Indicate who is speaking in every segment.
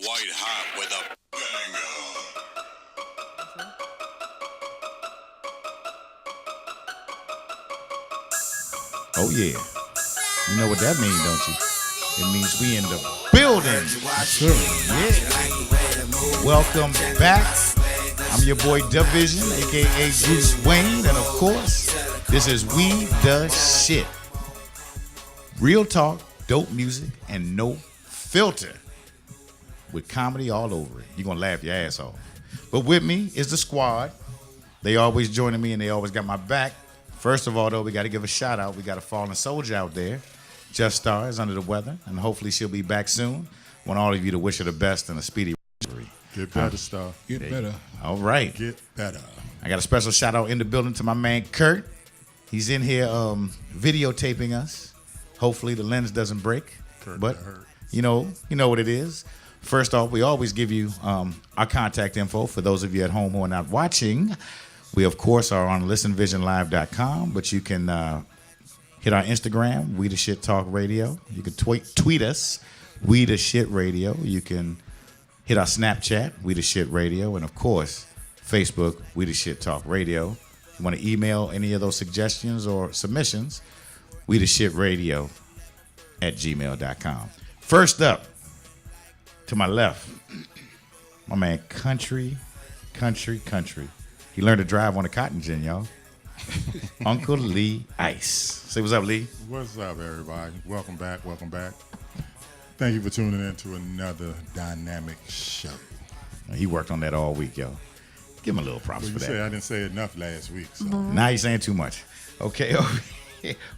Speaker 1: White hot with a banger.
Speaker 2: Oh, yeah. You know what that means, don't you? It means we in the building.
Speaker 3: Sure.
Speaker 2: Yeah. Welcome back. I'm your boy Division, a.k.a. Bruce Wayne. And, of course, this is We The Shit. Real talk, dope music, and no filter. With comedy all over it. You're going to laugh your ass off. But with me is the squad. They always joining me, and they always got my back. First of all, though, we got to give a shout out. We got a fallen soldier out there. Just Star is under the weather, and hopefully she'll be back soon. Want all of you to wish her the best and a speedy recovery.
Speaker 3: Get better, Star.
Speaker 4: Get better.
Speaker 2: All right.
Speaker 3: Get better.
Speaker 2: I got a special shout out in the building to my man Kurt. He's in here videotaping us. Hopefully the lens doesn't break.
Speaker 3: Kurt,
Speaker 2: but
Speaker 3: that hurt.
Speaker 2: you know what it is. First off, we always give you our contact info for those of you at home who are not watching. We, of course, are on listenvisionlive.com, but you can hit our Instagram, We The Shit Talk Radio. You can tweet us, We The Shit Radio. You can hit our Snapchat, We The Shit Radio, and, of course, Facebook, We The Shit Talk Radio. If you want to email any of those suggestions or submissions, We The Shit Radio at gmail.com. First up, to my left, my man Country. He learned to drive on a cotton gin, y'all. Uncle Lee Ice. Say what's up, Lee.
Speaker 3: What's up, everybody? Welcome back. Thank you for tuning in to another dynamic show.
Speaker 2: He worked on that all week, yo. Give him a little props
Speaker 3: Well,
Speaker 2: for
Speaker 3: you
Speaker 2: that.
Speaker 3: say I didn't say enough last week. So.
Speaker 2: Now he's saying too much. Okay,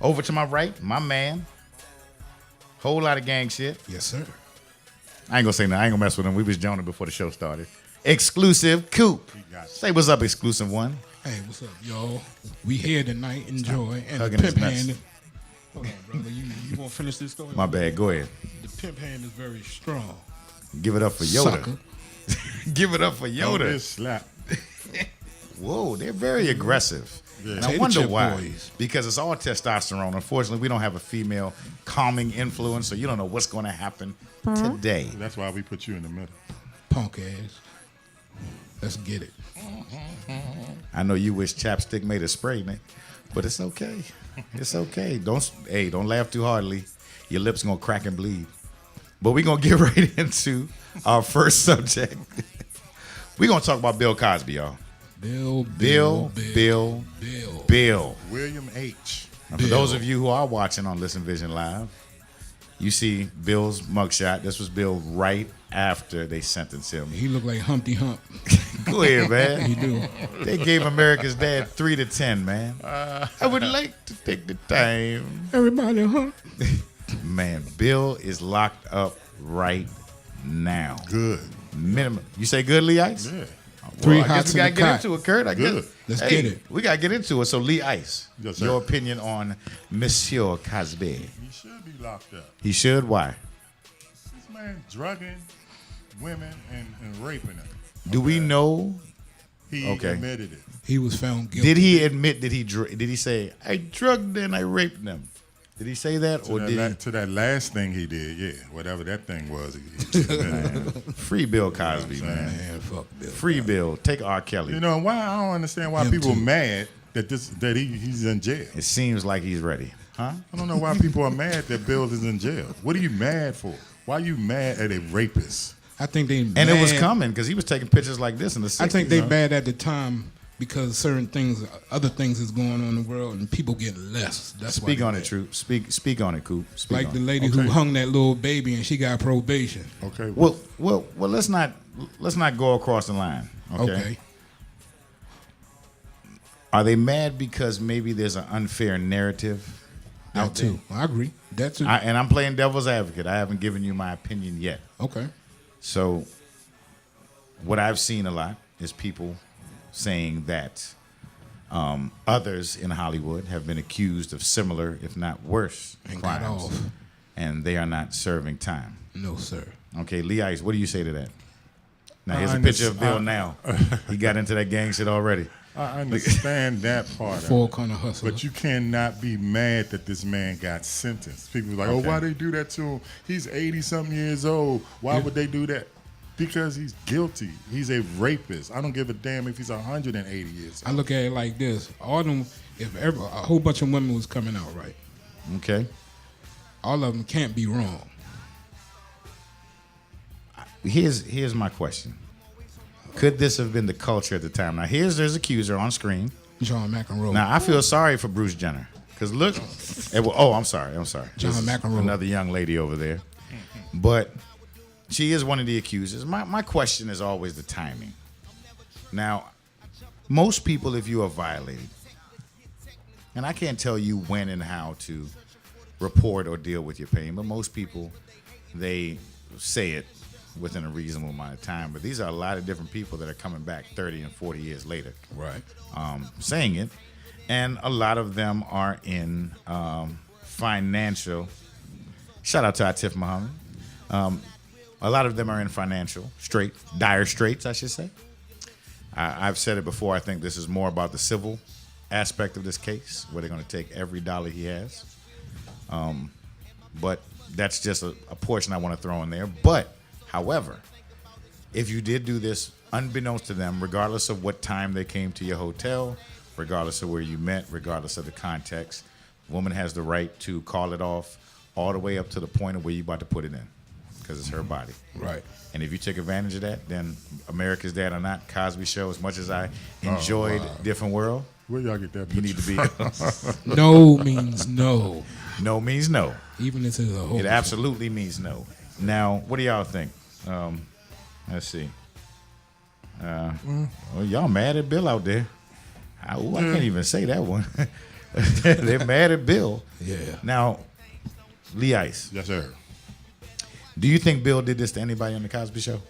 Speaker 2: over to my right, my man. Whole lot of gang shit.
Speaker 4: Yes, sir.
Speaker 2: I ain't gonna say nothing. I ain't gonna mess with him. We was joning before the show started. Exclusive Coop. Say what's up, exclusive one.
Speaker 4: Hey, what's up, y'all? We here tonight. Enjoy. And
Speaker 2: hugging
Speaker 4: the
Speaker 2: his
Speaker 4: pimp
Speaker 2: nuts.
Speaker 4: hand. Hold on, brother. You want to finish this story?
Speaker 2: My bad. Go ahead.
Speaker 4: The pimp hand is very strong.
Speaker 2: Give it up for Yoda.
Speaker 4: Sucker.
Speaker 2: Give it up for
Speaker 3: Yoda.
Speaker 2: Yoda.
Speaker 3: This slap.
Speaker 2: Whoa, they're very aggressive.
Speaker 3: Yeah.
Speaker 2: And I
Speaker 4: Tater
Speaker 2: wonder
Speaker 4: chip
Speaker 2: why.
Speaker 4: boys.
Speaker 2: Because it's all testosterone. Unfortunately, we don't have a female calming influence, so you don't know what's going to happen today.
Speaker 3: That's why we put you in the middle.
Speaker 4: Punk ass. Let's get it.
Speaker 2: I know you wish chapstick made a spray, Nick, but it's okay. It's okay. Don't laugh too hard, Lee. Your lips gonna crack and bleed. But we're gonna get right into our first subject. We're gonna talk about Bill Cosby, y'all. Bill.
Speaker 3: William H.
Speaker 2: Now, for those of you who are watching on Listen Vision Live, you see Bill's mugshot. This was Bill right after they sentenced him.
Speaker 4: He look like Humpty Hump.
Speaker 2: Go ahead, man.
Speaker 4: He do.
Speaker 2: They gave America's Dad 3 to 10, man. I would like to take the time.
Speaker 4: Everybody, huh?
Speaker 2: Man, Bill is locked up right now.
Speaker 3: Good.
Speaker 2: Minimum. You say good, Lee Ice?
Speaker 3: Yeah.
Speaker 4: Three
Speaker 2: I guess
Speaker 4: hots
Speaker 2: we
Speaker 4: in
Speaker 2: gotta
Speaker 4: the
Speaker 2: get
Speaker 4: cot.
Speaker 2: into it, Kurt. I
Speaker 3: Good.
Speaker 2: guess.
Speaker 4: Let's
Speaker 2: Hey,
Speaker 4: get it.
Speaker 2: We gotta get into it. So, Lee Ice,
Speaker 3: Yes, sir.
Speaker 2: your opinion on Monsieur Cosby?
Speaker 3: He should be locked up.
Speaker 2: He should. Why?
Speaker 3: This man drugging women and raping them.
Speaker 2: Do we know?
Speaker 3: He
Speaker 2: Okay.
Speaker 3: admitted it.
Speaker 4: He was found guilty.
Speaker 2: Did he admit that did he say I drugged and I raped them? Did he say that, or did
Speaker 3: To that last thing he did, yeah. Whatever that thing was. He admitted it.
Speaker 2: he free Bill Cosby, man?
Speaker 4: Man, fuck Bill.
Speaker 2: Free Bill. Take R. Kelly.
Speaker 3: You know, why I don't understand why
Speaker 4: Him
Speaker 3: people
Speaker 4: too.
Speaker 3: mad that he's in jail.
Speaker 2: It seems like he's ready, huh?
Speaker 3: I don't know why people are mad that Bill is in jail. What are you mad for? Why are you mad at a rapist?
Speaker 4: I think they
Speaker 2: And it was coming because he was taking pictures like this in the 60s.
Speaker 4: I think they bad at the time because certain things, other things is going on in the world and people get less. That's why
Speaker 2: Speak
Speaker 4: they
Speaker 2: on it,
Speaker 4: mad.
Speaker 2: Troop. Speak on it, Coop. Speak
Speaker 4: Like
Speaker 2: on
Speaker 4: the
Speaker 2: it.
Speaker 4: lady
Speaker 3: Okay.
Speaker 4: who hung that little baby and she got probation.
Speaker 3: Okay.
Speaker 2: Well, let's not go across the line.
Speaker 4: Okay.
Speaker 2: Are they mad because maybe there's an unfair narrative
Speaker 4: That
Speaker 2: out there?
Speaker 4: too. I agree. That too.
Speaker 2: And I'm playing devil's advocate. I haven't given you my opinion yet.
Speaker 4: Okay.
Speaker 2: So, what I've seen a lot is people saying that others in Hollywood have been accused of similar, if not worse,
Speaker 4: And got
Speaker 2: crimes,
Speaker 4: off.
Speaker 2: and they are not serving time.
Speaker 4: No, sir.
Speaker 2: Okay, Lee Ice, what do you say to that? Now, here's
Speaker 3: I
Speaker 2: a picture of
Speaker 3: understand-
Speaker 2: Bill now. He got into that gang shit already.
Speaker 3: I understand that part.
Speaker 4: Full
Speaker 3: Of it.
Speaker 4: kind of hustle.
Speaker 3: But you cannot be mad that this man got sentenced. People are like,
Speaker 2: Okay.
Speaker 3: oh, why they do that to him? He's 80-something years old. Why would they do that? Because he's guilty. He's a rapist. I don't give a damn if he's 180 years
Speaker 4: I
Speaker 3: old.
Speaker 4: look at it like this: all them, if ever a whole bunch of women was coming out, right?
Speaker 2: Okay.
Speaker 4: All of them can't be wrong.
Speaker 2: Here's my question. Could this have been the culture at the time? Now, here's there's accuser on screen.
Speaker 4: John McEnroe.
Speaker 2: Now, I feel sorry for Bruce Jenner. Because look, I'm sorry.
Speaker 4: John
Speaker 2: This is
Speaker 4: McEnroe.
Speaker 2: another young lady over there. But she is one of the accusers. My question is always the timing. Now, most people, if you are violated, and I can't tell you when and how to report or deal with your pain, but most people, they say it within a reasonable amount of time. But these are a lot of different people that are coming back 30 and 40 years later,
Speaker 4: Right.
Speaker 2: saying it. And a lot of them are in financial. Shout out to Atif Muhammad. A lot of them are in financial dire straits, I should say. I've said it before. I think this is more about the civil aspect of this case, where they're going to take every dollar he has. But that's just a portion I want to throw in there. But, however, if you did do this unbeknownst to them, regardless of what time they came to your hotel, regardless of where you met, regardless of the context, the woman has the right to call it off all the way up to the point of where you're about to put it in, because it's her body.
Speaker 4: Right.
Speaker 2: And if you take advantage of that, then America's Dad or Not, Cosby Show, as much as I enjoyed Different World,
Speaker 3: Where y'all get that
Speaker 2: you
Speaker 3: picture
Speaker 2: need to be.
Speaker 4: No means no.
Speaker 2: No means no.
Speaker 4: Even if it's a whole.
Speaker 2: It absolutely means no. Now, what do y'all think? Let's see. Well, y'all mad at Bill out there. I can't even say that one. They're mad at Bill.
Speaker 4: Yeah.
Speaker 2: Now, Lee Ice,
Speaker 3: Yes, sir.
Speaker 2: do you think Bill did this to anybody on the Cosby Show?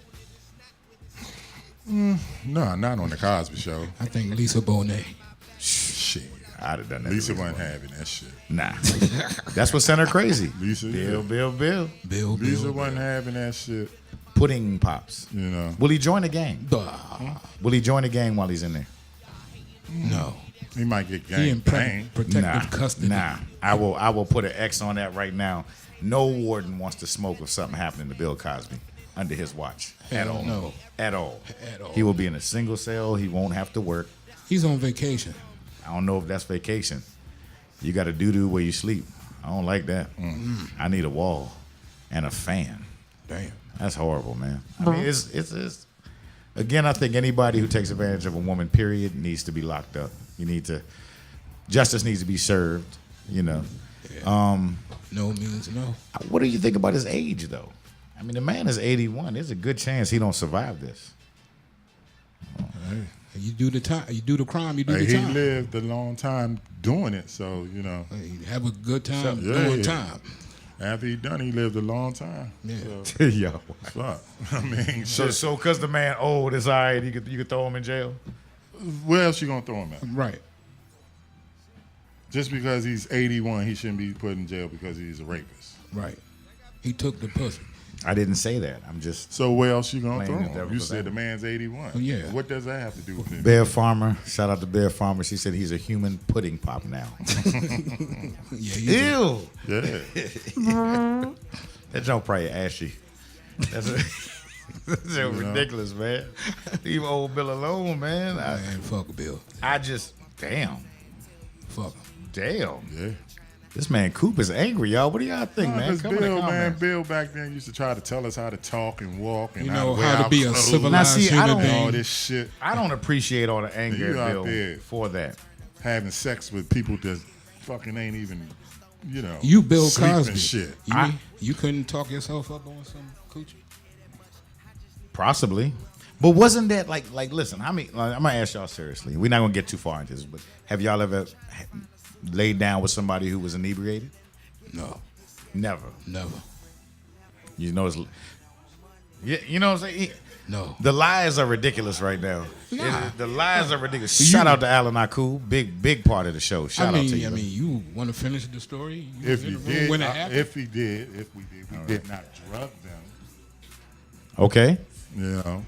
Speaker 3: No, not on the Cosby Show.
Speaker 4: I think Lisa Bonet.
Speaker 3: Shit.
Speaker 2: I'd have done that.
Speaker 3: Lisa wasn't having that shit.
Speaker 2: Nah. That's what sent her crazy.
Speaker 3: Lisa,
Speaker 2: Bill.
Speaker 4: Bill.
Speaker 3: Lisa wasn't having that shit.
Speaker 2: Pudding pops.
Speaker 3: You know.
Speaker 2: Will he join the gang?
Speaker 4: Bah.
Speaker 2: Will he join the gang while he's in there?
Speaker 4: No.
Speaker 3: He might get
Speaker 4: He in
Speaker 3: gang.
Speaker 4: protective custody.
Speaker 2: Nah. I will put an X on that right now. No warden wants to smoke if something happening to Bill Cosby under his watch. At
Speaker 4: Hell
Speaker 2: all.
Speaker 4: no.
Speaker 2: At all.
Speaker 4: At all.
Speaker 2: He will be in a single cell. He won't have to work.
Speaker 4: He's on vacation.
Speaker 2: I don't know if that's vacation. You got to doo-doo where you sleep. I don't like that. I need a wall and a fan.
Speaker 4: Damn.
Speaker 2: That's horrible, man. I mean, it's again, I think anybody who takes advantage of a woman, period, needs to be locked up. Justice needs to be served, you know.
Speaker 4: No means no.
Speaker 2: What do you think about his age, though? I mean, the man is 81. There's a good chance he don't survive this.
Speaker 4: You do the time. You do the crime. You do
Speaker 3: Hey,
Speaker 4: the
Speaker 3: he
Speaker 4: time.
Speaker 3: lived a long time doing it, so, you know.
Speaker 4: Hey, have a good time
Speaker 3: Yeah,
Speaker 4: doing
Speaker 3: yeah.
Speaker 4: time.
Speaker 3: After he done, he lived a long time.
Speaker 4: Yeah.
Speaker 3: So,
Speaker 2: Yo.
Speaker 3: fuck. I mean,
Speaker 2: So
Speaker 3: shit.
Speaker 2: because the man old, it's all right. You could throw him in jail.
Speaker 3: Where else you gonna throw him at?
Speaker 4: Right.
Speaker 3: Just because he's 81, he shouldn't be put in jail because he's a rapist.
Speaker 4: Right. He took the pussy.
Speaker 2: I didn't say that. I'm just
Speaker 3: So where else you gonna
Speaker 2: Playing
Speaker 3: throw
Speaker 2: the
Speaker 3: him?
Speaker 2: devil's
Speaker 3: You said
Speaker 2: advocate.
Speaker 3: the man's 81.
Speaker 4: Oh, yeah.
Speaker 3: What does that have to do with it?
Speaker 2: Bear Farmer. Shout out to Bear Farmer. She said he's a human pudding pop now.
Speaker 4: Yeah.
Speaker 2: Ew.
Speaker 3: Yeah.
Speaker 2: That joke probably ashy. That's ridiculous, man. Leave old Bill alone, man.
Speaker 4: Man, fuck Bill.
Speaker 2: I just damn.
Speaker 4: Fuck him.
Speaker 2: Damn.
Speaker 3: Yeah.
Speaker 2: This man Coop is angry, y'all. What do y'all think, man?
Speaker 3: Because
Speaker 2: Come in the
Speaker 3: Bill, man,
Speaker 2: comments.
Speaker 3: Bill back then used to try to tell us how to talk and walk and
Speaker 4: You
Speaker 3: how
Speaker 4: know
Speaker 3: to wear
Speaker 4: how to
Speaker 3: our
Speaker 4: be a
Speaker 3: clothes
Speaker 4: civilized
Speaker 2: Now, see, I
Speaker 4: human
Speaker 2: don't-
Speaker 3: and all
Speaker 4: being.
Speaker 3: this shit.
Speaker 2: I don't appreciate all the anger
Speaker 3: You
Speaker 2: at
Speaker 3: out
Speaker 2: Bill
Speaker 3: there.
Speaker 2: for that.
Speaker 3: Having sex with people that fucking ain't even, you know,
Speaker 4: You Bill
Speaker 3: sleeping
Speaker 4: Cosby.
Speaker 3: shit.
Speaker 4: You couldn't talk yourself up on some coochie?
Speaker 2: Possibly. But wasn't that like listen, I'm gonna ask y'all seriously. We're not gonna get too far into this, but have y'all ever laid down with somebody who was inebriated?
Speaker 4: No.
Speaker 2: Never.
Speaker 4: Never.
Speaker 2: You know it's yeah, you know what I'm saying?
Speaker 4: No.
Speaker 2: The lies are ridiculous right now.
Speaker 4: Nah.
Speaker 2: The lies are ridiculous. Shout out to Alan Aku, big part of the show. Shout out to you.
Speaker 4: I mean, you want to finish the story? You
Speaker 3: If
Speaker 4: was in
Speaker 3: he
Speaker 4: the room
Speaker 3: did,
Speaker 4: when it happened?
Speaker 3: if we did not drug them,
Speaker 2: Okay.
Speaker 3: you know.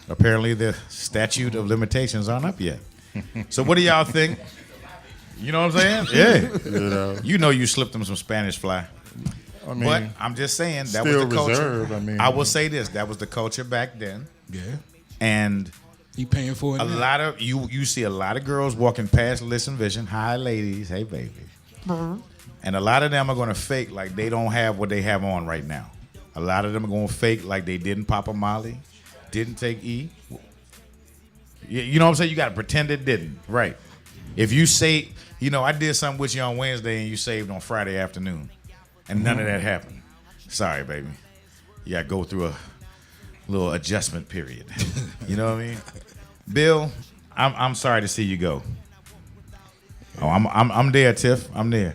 Speaker 2: Apparently the statute of limitations aren't up yet. So what do y'all think? You know what I'm saying? Yeah.
Speaker 3: You know.
Speaker 2: You know you slipped them some Spanish fly.
Speaker 3: I mean,
Speaker 2: but I'm just saying that was
Speaker 3: still
Speaker 2: the culture.
Speaker 3: reserved. I mean,
Speaker 2: I will say this: that was the culture back then,
Speaker 4: Yeah.
Speaker 2: and
Speaker 4: He paying for it
Speaker 2: a
Speaker 4: now.
Speaker 2: lot of you see a lot of girls walking past Listen Vision. Hi, ladies. Hey, baby. And a lot of them are going to fake like they don't have what they have on right now. A lot of them are going to fake like they didn't pop a Molly, didn't take E. You know what I'm saying? You got to pretend it didn't. Right. If you say, I did something with you on Wednesday and you saved on Friday afternoon, and none of that happened. Sorry, baby. You got to go through a little adjustment period. You know what I mean? Bill, I'm sorry to see you go. Oh, I'm there, Tiff. I'm there.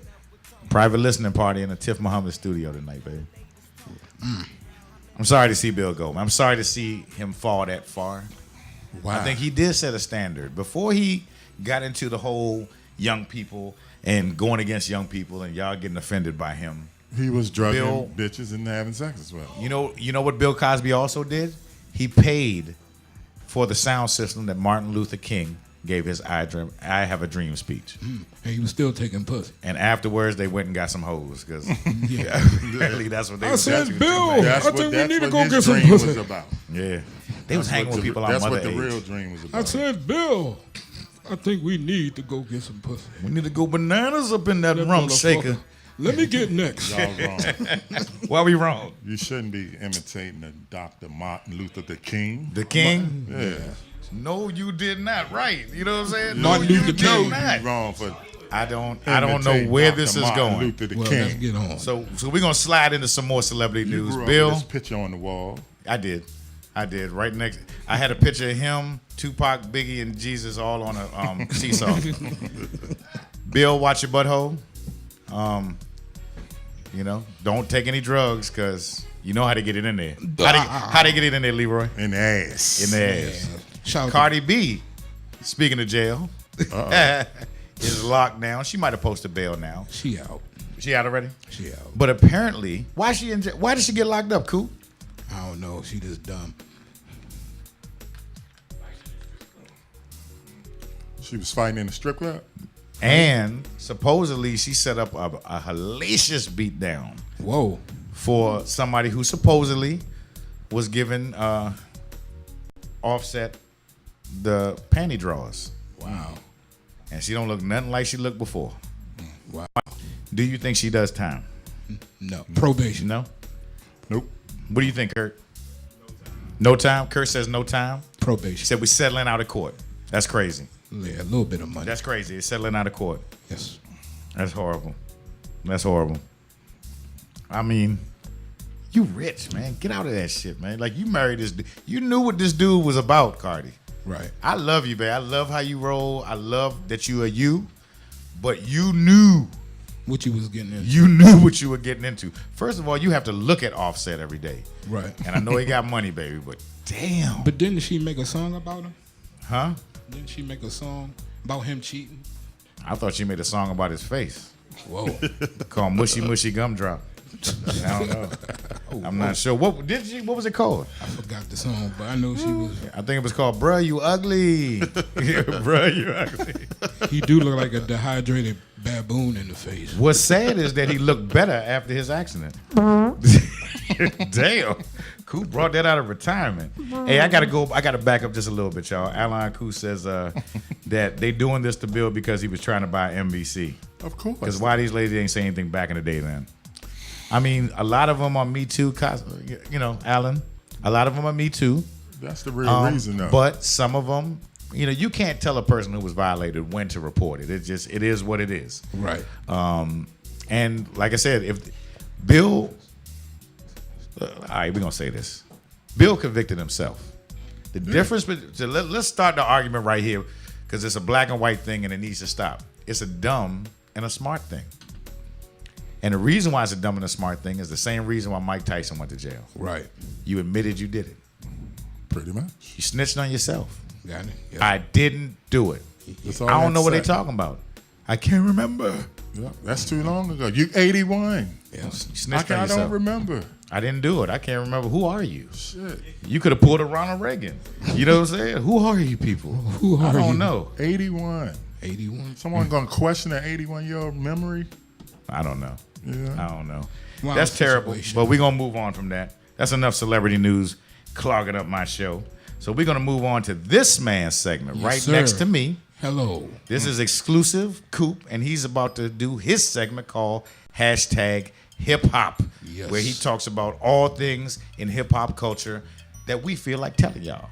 Speaker 2: Private listening party in the Tiff Muhammad studio tonight, baby. I'm sorry to see Bill go. I'm sorry to see him fall that far.
Speaker 3: wow.
Speaker 2: I think he did set a standard before he got into the whole young people and going against young people and y'all getting offended by him.
Speaker 3: He was drugging
Speaker 2: Bill-
Speaker 3: bitches and having sex as well.
Speaker 2: You know what Bill Cosby also did? He paid for the sound system that Martin Luther King gave his I Have a Dream speech.
Speaker 4: And he was still taking pussy.
Speaker 2: And afterwards, they went and got some hoes because
Speaker 4: Yeah.
Speaker 2: apparently that's what they
Speaker 4: I
Speaker 2: was
Speaker 4: said,
Speaker 2: doing.
Speaker 4: Bill,
Speaker 3: That's
Speaker 4: I
Speaker 3: what,
Speaker 4: think we
Speaker 3: that's
Speaker 4: need to
Speaker 3: what
Speaker 4: go
Speaker 3: his
Speaker 4: get some
Speaker 3: dream was
Speaker 4: pussy.
Speaker 3: about.
Speaker 2: Yeah, they was hanging with people on
Speaker 3: That's
Speaker 2: mother
Speaker 3: what the
Speaker 2: age.
Speaker 3: real dream was about.
Speaker 4: I said, Bill, I think we need to go get some pussy.
Speaker 2: We need to go bananas up in that
Speaker 4: That
Speaker 2: rum
Speaker 4: motherfucker.
Speaker 2: shaker.
Speaker 4: Let me get next.
Speaker 3: Y'all wrong.
Speaker 2: Why we wrong?
Speaker 3: You shouldn't be imitating the Dr. Martin Luther the King.
Speaker 2: The king?
Speaker 3: Yeah.
Speaker 2: No, you did not. Right? You know what I'm saying?
Speaker 4: Martin
Speaker 2: no,
Speaker 4: Luther
Speaker 2: you
Speaker 4: King.
Speaker 2: did not.
Speaker 3: You wrong for
Speaker 2: I don't know
Speaker 3: imitating
Speaker 2: where
Speaker 3: Dr.
Speaker 2: this is
Speaker 3: Martin
Speaker 2: going.
Speaker 3: Luther the
Speaker 4: Well,
Speaker 3: King.
Speaker 4: let's get on.
Speaker 2: So we're gonna slide into some more celebrity
Speaker 3: You
Speaker 2: news.
Speaker 3: grew up
Speaker 2: Bill,
Speaker 3: with this picture on the wall.
Speaker 2: I did. Right next, I had a picture of him, Tupac, Biggie, and Jesus all on a seesaw. Bill, watch your butthole. Don't take any drugs because you know how to get it in there. How they get it in there, Leroy?
Speaker 3: In the ass.
Speaker 2: In the ass.
Speaker 4: Shout out
Speaker 2: Cardi B, speaking of jail, is locked down. She might have posted bail now.
Speaker 4: She out.
Speaker 2: She out already?
Speaker 4: She out.
Speaker 2: But apparently, why she in jail? Why did she get locked up, Coop?
Speaker 4: I don't know. She just dumb.
Speaker 3: She was fighting in the strip club.
Speaker 2: And supposedly she set up a hellacious beatdown
Speaker 4: Whoa.
Speaker 2: for somebody who supposedly was giving Offset the panty drawers.
Speaker 4: Wow.
Speaker 2: And she don't look nothing like she looked before.
Speaker 4: Wow.
Speaker 2: Do you think she does time?
Speaker 4: No. Probation.
Speaker 2: No?
Speaker 3: Nope.
Speaker 2: What do you think, Kurt? No time? Kurt says no time. He
Speaker 4: Probation.
Speaker 2: said we're settling out of court. That's crazy.
Speaker 4: Yeah, a little bit of money.
Speaker 2: That's crazy. It's settling out of court.
Speaker 4: Yes.
Speaker 2: That's horrible. That's horrible. I mean, you rich, man. Get out of that shit, man. Like, you married this dude. You knew what this dude was about, Cardi.
Speaker 4: Right.
Speaker 2: I love you, man. I love how you roll. I love that you are you. But you knew.
Speaker 4: What you was getting into.
Speaker 2: You knew what you were getting into. First of all, you have to look at Offset every day.
Speaker 4: Right.
Speaker 2: And I know he got money, baby, but damn.
Speaker 4: But didn't she make a song about him?
Speaker 2: Huh?
Speaker 4: Didn't she make a song about him cheating?
Speaker 2: I thought she made a song about his face
Speaker 4: Whoa.
Speaker 2: called Mushy Mushy Gumdrop. I don't know. I'm not sure. What was it called?
Speaker 4: I forgot the song, but I know she was.
Speaker 2: I think it was called Bruh, You Ugly. Bruh, You Ugly.
Speaker 4: He do look like a dehydrated baboon in the face.
Speaker 2: What's sad is that he looked better after his accident. Damn. Coop brought that out of retirement. Hey, I gotta back up just a little bit, y'all. Alan Coop says that they doing this to Bill because he was trying to buy NBC.
Speaker 3: Of course.
Speaker 2: Because why these ladies ain't saying anything back in the day then? I mean, a lot of them are Me Too, Alan. A lot of them are Me Too.
Speaker 3: That's the real reason, though.
Speaker 2: But some of them, you can't tell a person who was violated when to report it. It is what it is.
Speaker 4: Right.
Speaker 2: And like I said, if Bill, all right, we're gonna say this. Bill convicted himself. The difference, let's start the argument right here, because it's a black and white thing and it needs to stop. It's a dumb and a smart thing. And the reason why it's a dumb and a smart thing is the same reason why Mike Tyson went to jail.
Speaker 4: Right.
Speaker 2: You admitted you did it.
Speaker 3: Pretty much.
Speaker 2: You snitched on yourself.
Speaker 4: Got it. Yep.
Speaker 2: I didn't do it.
Speaker 3: That's all
Speaker 2: I don't know what
Speaker 3: they
Speaker 2: they're talking about. I can't remember.
Speaker 3: Yeah, that's too long ago. You 81.
Speaker 4: Yeah.
Speaker 2: You snitched on
Speaker 3: I
Speaker 2: yourself.
Speaker 3: don't remember.
Speaker 2: I didn't do it. I can't remember. Who are you?
Speaker 3: Shit.
Speaker 2: You could have pulled a Ronald Reagan. You know what I'm saying? Who are you people?
Speaker 4: Who are
Speaker 2: I don't
Speaker 4: you?
Speaker 2: know.
Speaker 3: 81.
Speaker 4: 81.
Speaker 3: Someone gonna question an 81-year-old memory?
Speaker 2: I don't know.
Speaker 3: Yeah.
Speaker 2: I don't know.
Speaker 4: Wild
Speaker 2: That's terrible.
Speaker 4: situation.
Speaker 2: But we're gonna move on from that. That's enough celebrity news clogging up my show. So we're gonna move on to this man's segment
Speaker 4: Yes,
Speaker 2: right
Speaker 4: sir.
Speaker 2: next to me.
Speaker 4: Hello.
Speaker 2: This is exclusive Coop, and he's about to do his segment called hashtag hip hop,
Speaker 4: Yes.
Speaker 2: where he talks about all things in hip hop culture that we feel like telling y'all.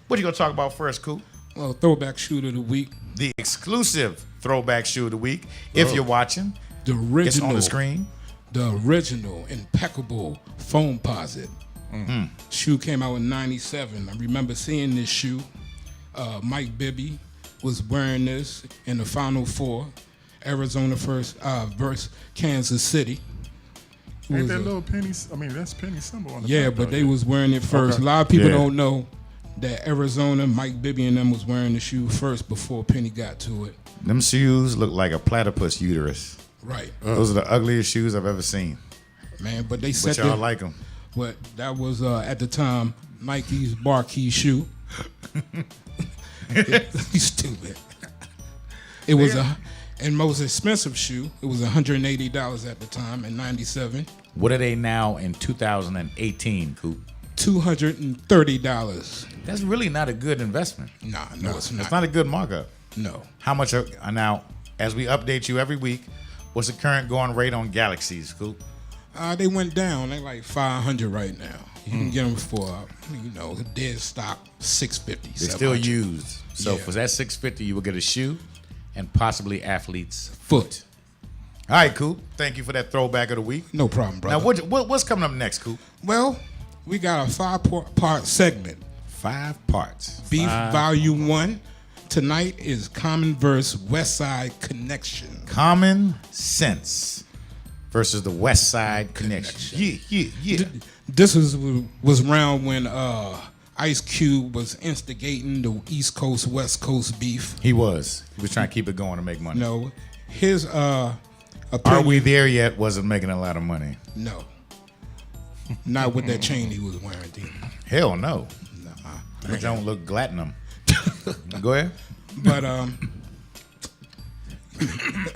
Speaker 2: What you gonna talk about first, Coop?
Speaker 4: Well, throwback shoot of the week.
Speaker 2: The exclusive throwback shoe of the week. If you're watching,
Speaker 4: The
Speaker 2: it's
Speaker 4: original.
Speaker 2: on the screen.
Speaker 4: The original impeccable foam posit. Shoe came out in '97. I remember seeing this shoe. Mike Bibby was wearing this in the Final Four. Arizona first versus Kansas City. It
Speaker 3: Ain't
Speaker 4: was
Speaker 3: that
Speaker 4: a-
Speaker 3: little penny? I mean, that's penny symbol on the
Speaker 4: yeah,
Speaker 3: back,
Speaker 4: but
Speaker 3: though,
Speaker 4: they was wearing it first.
Speaker 3: Okay.
Speaker 4: A lot of people
Speaker 2: Yeah.
Speaker 4: don't know that Arizona, Mike Bibby and them was wearing the shoe first before Penny got to it.
Speaker 2: Them shoes look like a platypus uterus.
Speaker 4: Right,
Speaker 2: Those are the ugliest shoes I've ever seen.
Speaker 4: man. But they set
Speaker 2: But y'all
Speaker 4: the,
Speaker 2: like them.
Speaker 4: But that was at the time Nike's Barkey shoe. He's stupid. It was and most expensive shoe. It was $180 at the time in '97.
Speaker 2: What are they now in 2018, Coop?
Speaker 4: $230.
Speaker 2: That's really not a good investment.
Speaker 4: Nah, no, it's not.
Speaker 2: It's not a good markup.
Speaker 4: No.
Speaker 2: How much are now, as we update you every week, what's the current going rate on Galaxies, Coop?
Speaker 4: They went down. They like 500 right now. You can get them for dead stock 650.
Speaker 2: They're still
Speaker 4: 700.
Speaker 2: used. So
Speaker 4: Yeah.
Speaker 2: for that $650, you will get a shoe and possibly athlete's
Speaker 4: foot.
Speaker 2: All right, Coop. Thank you for that throwback of the week.
Speaker 4: No problem, brother.
Speaker 2: Now, what's coming up next, Coop?
Speaker 4: Well, we got a 5-part segment.
Speaker 2: 5 parts.
Speaker 4: Beef Volume 1. Tonight is Common vs. West Side Connection.
Speaker 2: Common Sense versus the West Side Connection. Yeah.
Speaker 4: This was around when Ice Cube was instigating the East Coast West Coast beef.
Speaker 2: He was trying to keep it going to make money.
Speaker 4: No, his
Speaker 2: Are
Speaker 4: opinion.
Speaker 2: we there yet? Wasn't making a lot of money.
Speaker 4: No, not with that chain he was wearing. D.
Speaker 2: Hell no.
Speaker 4: Nah.
Speaker 2: It don't look platinum. Go ahead.
Speaker 4: But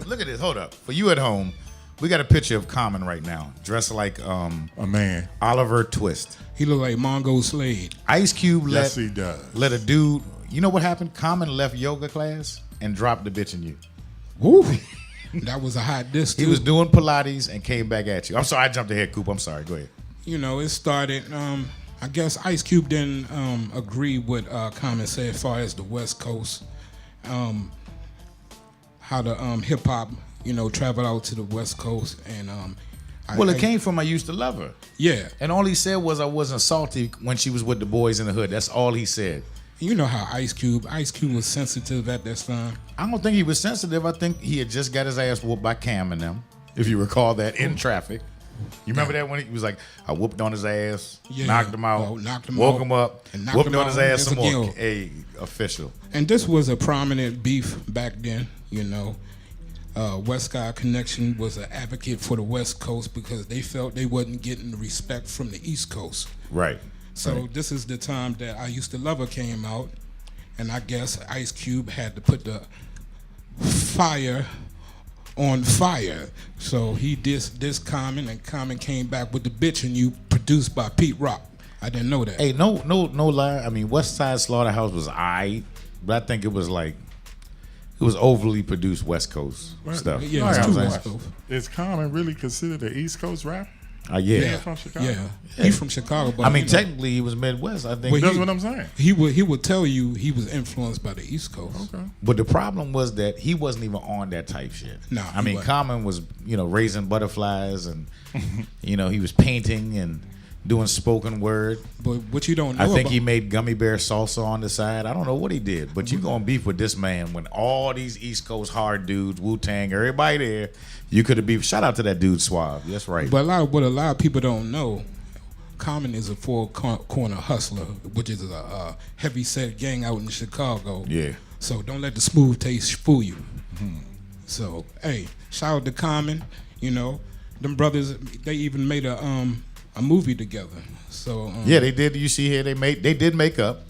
Speaker 2: Look at this. Hold up. For you at home, we got a picture of Common right now, dressed like
Speaker 3: A man.
Speaker 2: Oliver Twist.
Speaker 4: he looked like Mongo Slade.
Speaker 2: Ice Cube
Speaker 3: Yes, he does.
Speaker 2: let a dude. You know what happened? Common left yoga class and dropped the bitch in you.
Speaker 4: Woo! That was a hot diss.
Speaker 2: He
Speaker 4: too.
Speaker 2: was doing Pilates and came back at you. I'm sorry, I jumped ahead, Coop. I'm sorry. Go ahead.
Speaker 4: It started. I guess Ice Cube didn't agree with Common said as far as the West Coast, how the hip hop, traveled out to the West Coast, and
Speaker 2: Well, it came from I used to love her.
Speaker 4: Yeah,
Speaker 2: And all he said was I wasn't salty when she was with the boys in the hood. That's all he said.
Speaker 4: you know how Ice Cube was sensitive at that time.
Speaker 2: I don't think he was sensitive. I think he had just got his ass whooped by Cam and them, if you recall that, in traffic. You remember that when he was like, I whooped on his ass,
Speaker 4: Yeah.
Speaker 2: knocked him out,
Speaker 4: Oh, knocked him
Speaker 2: woke
Speaker 4: out,
Speaker 2: him up,
Speaker 4: and knocked
Speaker 2: whooped
Speaker 4: him
Speaker 2: on his
Speaker 4: out
Speaker 2: ass some more.
Speaker 4: again.
Speaker 2: Hey, official.
Speaker 4: And this was a prominent beef back then. West Side Connection was an advocate for the West Coast because they felt they wasn't getting the respect from the East Coast.
Speaker 2: Right.
Speaker 4: So this is the time that I Used to Love Her came out, and I guess Ice Cube had to put the fire on fire. So he dissed this Common, and Common came back with the Bitch and You, produced by Pete Rock. I didn't know that.
Speaker 2: Hey, no lie. I mean, West Side Slaughterhouse was aight, but I think it was overly produced West Coast stuff.
Speaker 4: Yeah,
Speaker 2: You know
Speaker 4: it's
Speaker 2: what
Speaker 4: too
Speaker 2: I'm saying?
Speaker 4: West Coast.
Speaker 3: Is Common really considered an East Coast rap?
Speaker 2: Yeah.
Speaker 3: Yeah, from Chicago.
Speaker 4: Yeah, he's from Chicago. But
Speaker 2: I mean, technically, he was Midwest. I think.
Speaker 4: Well,
Speaker 3: That's what I'm saying.
Speaker 4: he would tell you he was influenced by the East Coast.
Speaker 3: Okay.
Speaker 2: But the problem was that he wasn't even on that type shit.
Speaker 4: No,
Speaker 2: I
Speaker 4: he
Speaker 2: mean,
Speaker 4: wasn't.
Speaker 2: Common was, raising butterflies and, he was painting and doing spoken word.
Speaker 4: But what you don't know
Speaker 2: I think
Speaker 4: about,
Speaker 2: he made gummy bear salsa on the side. I don't know what he did, but you gonna beef with this man when all these East Coast hard dudes, Wu-Tang, everybody there, you could have beefed. Shout out to that dude Suave. That's right.
Speaker 4: but what a lot of people don't know, Common is a four-corner hustler, which is a heavy-set gang out in Chicago.
Speaker 2: Yeah.
Speaker 4: So don't let the smooth taste fool you. So, hey, shout out to Common. Them brothers, they even made a movie together. So
Speaker 2: Yeah, they did. You see here, they did make up,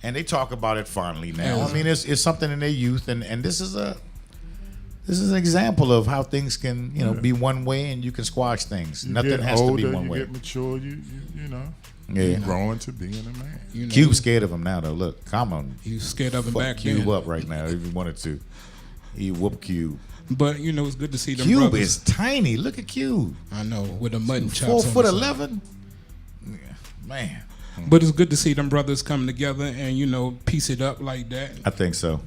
Speaker 2: and they talk about it fondly now.
Speaker 4: Yeah.
Speaker 2: I mean, it's something in their youth, and this is This is an example of how things can, be one way and you can squash things.
Speaker 3: You
Speaker 2: Nothing
Speaker 3: get
Speaker 2: has
Speaker 3: older,
Speaker 2: to be one
Speaker 3: you
Speaker 2: way.
Speaker 3: get mature. You
Speaker 2: Yeah.
Speaker 3: you're growing to being a man.
Speaker 2: Cube's scared of him now, though. Look, come on.
Speaker 4: You scared of him
Speaker 2: Fuck
Speaker 4: back
Speaker 2: Cube
Speaker 4: then.
Speaker 2: up right now if you wanted to. He whoop Cube.
Speaker 4: But it's good to see them
Speaker 2: Cube
Speaker 4: brothers.
Speaker 2: is tiny. Look at Cube.
Speaker 4: I know, with the mutton chops.
Speaker 2: 4'11". Yeah, man.
Speaker 4: But it's good to see them brothers come together and piece it up like that.
Speaker 2: I think so.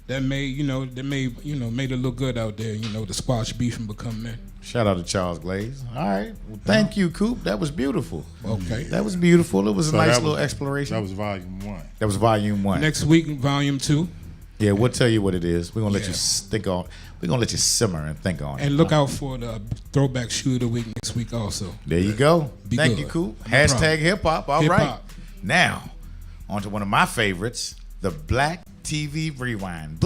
Speaker 4: That made made it look good out there. The squash beef and become men.
Speaker 2: Shout out to Charles Glaze. All right. Well, thank you, Coop. That was beautiful.
Speaker 4: Okay.
Speaker 2: That was beautiful. It was a
Speaker 3: So
Speaker 2: nice
Speaker 3: that
Speaker 2: little
Speaker 3: was-
Speaker 2: exploration.
Speaker 3: That was volume 1.
Speaker 2: That was volume 1.
Speaker 4: Next week, volume 2,
Speaker 2: Yeah, we'll tell you what it is. We're gonna let
Speaker 4: Yeah.
Speaker 2: you think on. We're gonna let you simmer and think on it.
Speaker 4: and look out for the throwback shoe of the week next week also.
Speaker 2: There you go.
Speaker 4: Be
Speaker 2: Thank
Speaker 4: good.
Speaker 2: you, Coop.
Speaker 4: No
Speaker 2: Hashtag
Speaker 4: problem.
Speaker 2: hip hop. All
Speaker 4: Hip
Speaker 2: right.
Speaker 4: hop.
Speaker 2: Now, on to one of my favorites, the Black TV Rewind.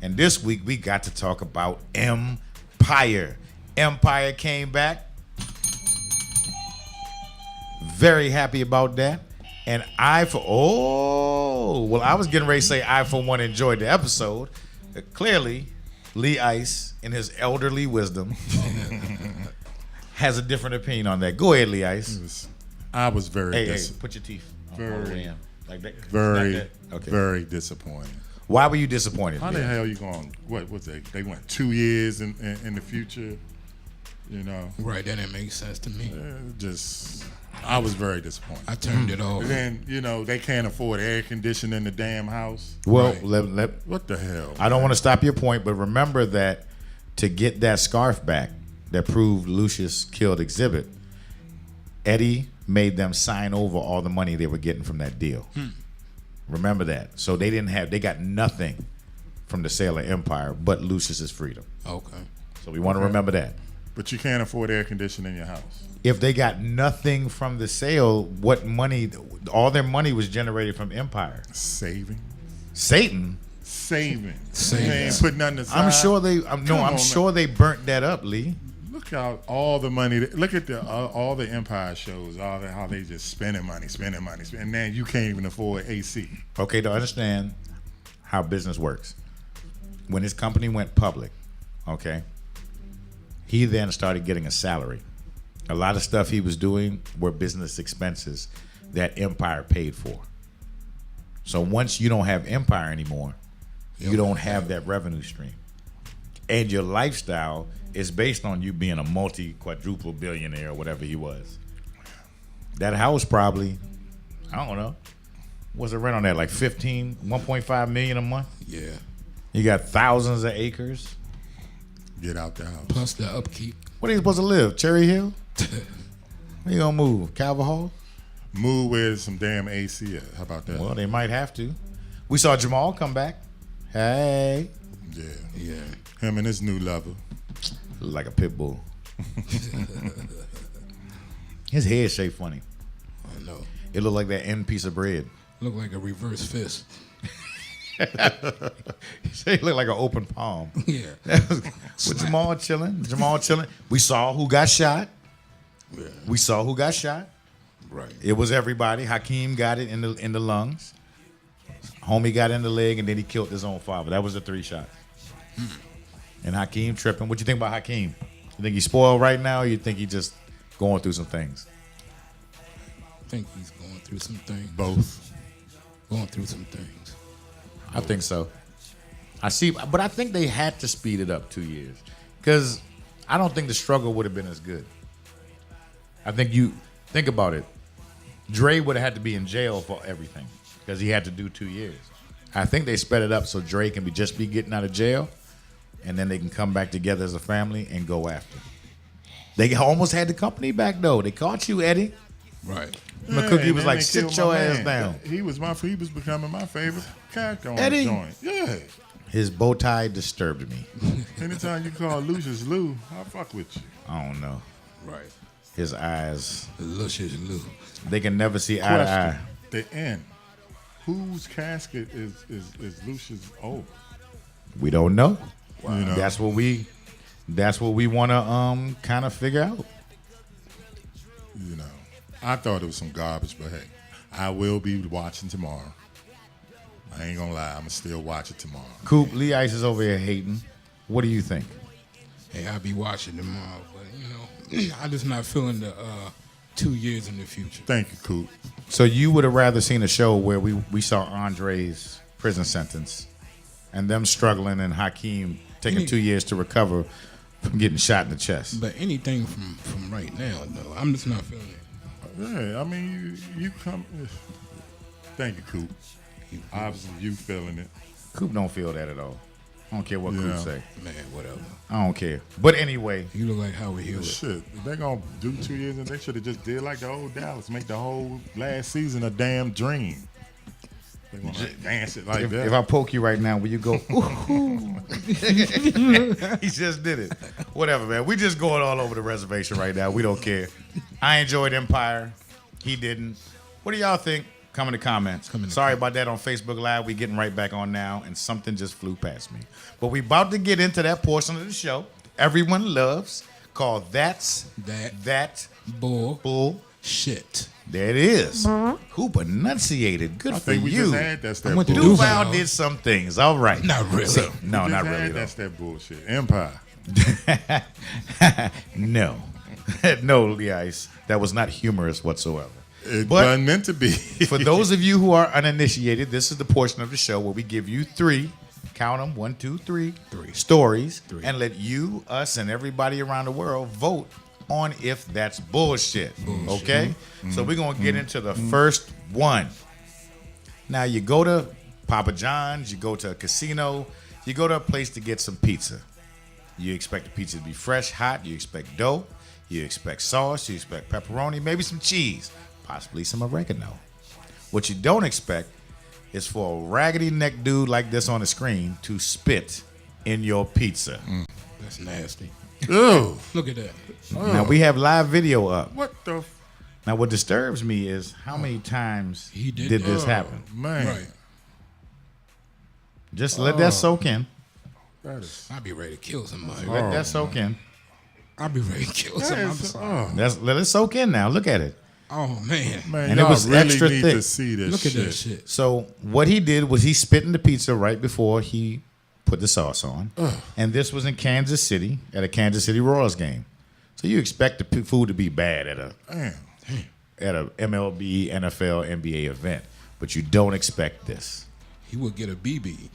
Speaker 2: And this week we got to talk about Empire. Empire came back. Very happy about that. And I was getting ready to say I for one enjoyed the episode. Clearly, Lee Ice, in his elderly wisdom, has a different opinion on that. Go ahead, Lee Ice.
Speaker 3: I was very
Speaker 2: Hey, put your teeth on the
Speaker 3: Very-
Speaker 2: way in. Like that.
Speaker 3: very
Speaker 2: Like that. Okay.
Speaker 3: very disappointed.
Speaker 2: Why were you disappointed?
Speaker 3: How the
Speaker 2: Bill?
Speaker 3: hell you going? What's that? They went 2 years in the future.
Speaker 4: Right, that didn't make sense to me.
Speaker 3: I was very disappointed.
Speaker 4: I turned it off.
Speaker 3: And then they can't afford air conditioning in the damn house.
Speaker 2: Well,
Speaker 4: Right.
Speaker 3: What the hell?
Speaker 2: I don't want to stop your point, but remember that to get that scarf back that proved Lucius killed Exhibit, Eddie made them sign over all the money they were getting from that deal. Remember that. So they got nothing from the sale of Empire but Lucius's freedom.
Speaker 4: Okay.
Speaker 2: So we want to remember that.
Speaker 3: But you can't afford air conditioning in your house.
Speaker 2: If they got nothing from the sale, what money? All their money was generated from Empire.
Speaker 3: Saving.
Speaker 2: Satan.
Speaker 3: Saving.
Speaker 4: Saving.
Speaker 3: They ain't put nothing aside.
Speaker 2: I'm sure they.
Speaker 3: Come on,
Speaker 2: sure they burnt that up, Lee.
Speaker 3: Look out all the money. Look at all the Empire shows. How they just spending money, and then you can't even afford AC.
Speaker 2: Okay, to understand how business works, when his company went public, okay, he then started getting a salary. A lot of stuff he was doing were business expenses that Empire paid for. So once you don't have Empire anymore, you don't have that revenue stream. And your lifestyle is based on you being a multi-quadruple billionaire or whatever he was. That house probably, I don't know, what's the rent on that? Like 1.5 million a month?
Speaker 4: Yeah.
Speaker 2: You got thousands of acres.
Speaker 3: Get out the house.
Speaker 4: Plus the upkeep.
Speaker 2: Where are you supposed to live? Cherry Hill? Where you gonna move? Calvert Hall?
Speaker 3: Move where some damn AC at. How about that?
Speaker 2: Well, they might have to. We saw Jamal come back. Hey.
Speaker 3: Yeah.
Speaker 4: Yeah.
Speaker 3: Him and his new lover.
Speaker 2: Look like a pit bull. His head shaped funny.
Speaker 4: I know.
Speaker 2: It looked like that end piece of bread.
Speaker 4: Look like a reverse fist.
Speaker 2: It looked like an open palm.
Speaker 4: Yeah.
Speaker 2: With Jamal chilling. We saw who got shot.
Speaker 4: Yeah.
Speaker 2: We saw who got shot.
Speaker 4: Right.
Speaker 2: It was everybody. Hakeem got it in the lungs. Homie got in the leg, and then he killed his own father. That was the 3 shots. And Hakeem tripping. What you think about Hakeem? You think he's spoiled right now, or you think he just going through some things?
Speaker 4: I think he's going through some things.
Speaker 3: Both.
Speaker 4: Going through some things.
Speaker 2: I think so. I see, but I think they had to speed it up 2 years because I don't think the struggle would have been as good. I think you think about it. Dre would have had to be in jail for everything because he had to do 2 years. I think they sped it up so Dre can just be getting out of jail, and then they can come back together as a family and go after. They almost had the company back though. They caught you, Eddie.
Speaker 4: Right.
Speaker 2: McCookie was
Speaker 3: and
Speaker 2: like,
Speaker 3: they
Speaker 2: "Sit
Speaker 3: killed
Speaker 2: your
Speaker 3: my
Speaker 2: ass
Speaker 3: man.
Speaker 2: down."
Speaker 3: He was becoming my favorite character on
Speaker 2: Eddie?
Speaker 3: the joint. Yeah.
Speaker 2: His bow tie disturbed me.
Speaker 3: Anytime you call Lucius Lou, I fuck with you.
Speaker 2: I don't know.
Speaker 4: Right.
Speaker 2: His eyes,
Speaker 4: Luscious Lou.
Speaker 2: they can never see eye to eye.
Speaker 3: Question. The end. Whose casket is Lucius over?
Speaker 2: We don't know.
Speaker 3: You know?
Speaker 2: That's what we want to kind of figure out.
Speaker 3: You know, I thought it was some garbage, but hey, I will be watching tomorrow. I ain't gonna lie. I'm gonna still watch it tomorrow.
Speaker 2: Coop, Lee Ice is over here hating. What do you think?
Speaker 4: Hey, I'll be watching tomorrow, but I just not feeling the 2 years in the future.
Speaker 3: Thank you, Coop.
Speaker 2: So you would have rather seen a show where we saw Andre's prison sentence and them struggling and Hakeem taking 2 years to recover from getting shot in the chest.
Speaker 4: But anything from right now, though, I'm just not feeling it.
Speaker 3: Yeah, I mean, you come. Thank you, Coop. Obviously, you feeling it.
Speaker 2: Coop don't feel that at all. I don't care what Coop say.
Speaker 4: Man, whatever.
Speaker 2: I don't care. But anyway,
Speaker 4: You look like Howard Hewlett.
Speaker 3: Shit, if they gonna do 2 years, and they should have just did like the old Dallas, make the whole last season a damn dream. They gonna dance it like that.
Speaker 2: if I poke you right now, will you go, ooh? He just did it. Whatever, man. We just going all over the reservation right now. We don't care. I enjoyed Empire. He didn't. What do y'all think? Come in the comments. Sorry about that on Facebook Live. We getting right back on now, and something just flew past me. But we about to get into that portion of the show everyone loves, called That's That
Speaker 4: Bull
Speaker 2: Shit. There it is. Coop enunciated. Good
Speaker 3: I
Speaker 2: for
Speaker 3: think we
Speaker 2: you.
Speaker 3: just had that's that
Speaker 4: I went to
Speaker 3: bullshit.
Speaker 2: Duval did some things. All right.
Speaker 4: Not really.
Speaker 2: So, no,
Speaker 3: We
Speaker 2: not
Speaker 3: just
Speaker 2: really.
Speaker 3: had
Speaker 2: Though.
Speaker 3: that's that bullshit. Empire.
Speaker 2: No. No, Lee Ice. That was not humorous whatsoever.
Speaker 3: It
Speaker 2: But-
Speaker 3: wasn't meant to be.
Speaker 2: For those of you who are uninitiated, this is the portion of the show where we give you three, count them, 1, 2, 3, stories, and let you, us, and everybody around the world vote on if that's bullshit. Okay? So we're going to get into the first one. Now, you go to Papa John's, you go to a casino, you go to a place to get some pizza. You expect the pizza to be fresh, hot, you expect dough, you expect sauce, you expect pepperoni, maybe some cheese, possibly some oregano. What you don't expect is for a raggedy neck dude like this on the screen to spit in your pizza.
Speaker 4: That's nasty.
Speaker 3: Ew.
Speaker 4: Look at that.
Speaker 2: Now, we have live video up.
Speaker 3: What the
Speaker 2: Now, what disturbs me is how many times
Speaker 4: He did
Speaker 2: this
Speaker 4: that.
Speaker 2: happen.
Speaker 3: man?
Speaker 4: Right.
Speaker 2: Just let that soak in.
Speaker 3: That is.
Speaker 4: I'll be ready to kill somebody.
Speaker 2: Let that soak in.
Speaker 4: I'll be ready to kill
Speaker 3: That
Speaker 4: somebody. I'm
Speaker 3: is
Speaker 4: sorry.
Speaker 2: Let it soak in now. Look at it.
Speaker 4: Oh, man.
Speaker 3: man,
Speaker 2: And it
Speaker 3: y'all
Speaker 2: was
Speaker 3: really
Speaker 2: extra
Speaker 3: need
Speaker 2: thick.
Speaker 3: to see this
Speaker 4: Look
Speaker 3: shit.
Speaker 4: at that shit.
Speaker 2: So what he did was he spit in the pizza right before he put the sauce on. And this was in Kansas City at a Kansas City Royals game. So you expect the food to be bad at a MLB, NFL, NBA event, but you don't expect this.
Speaker 4: He would get a BB.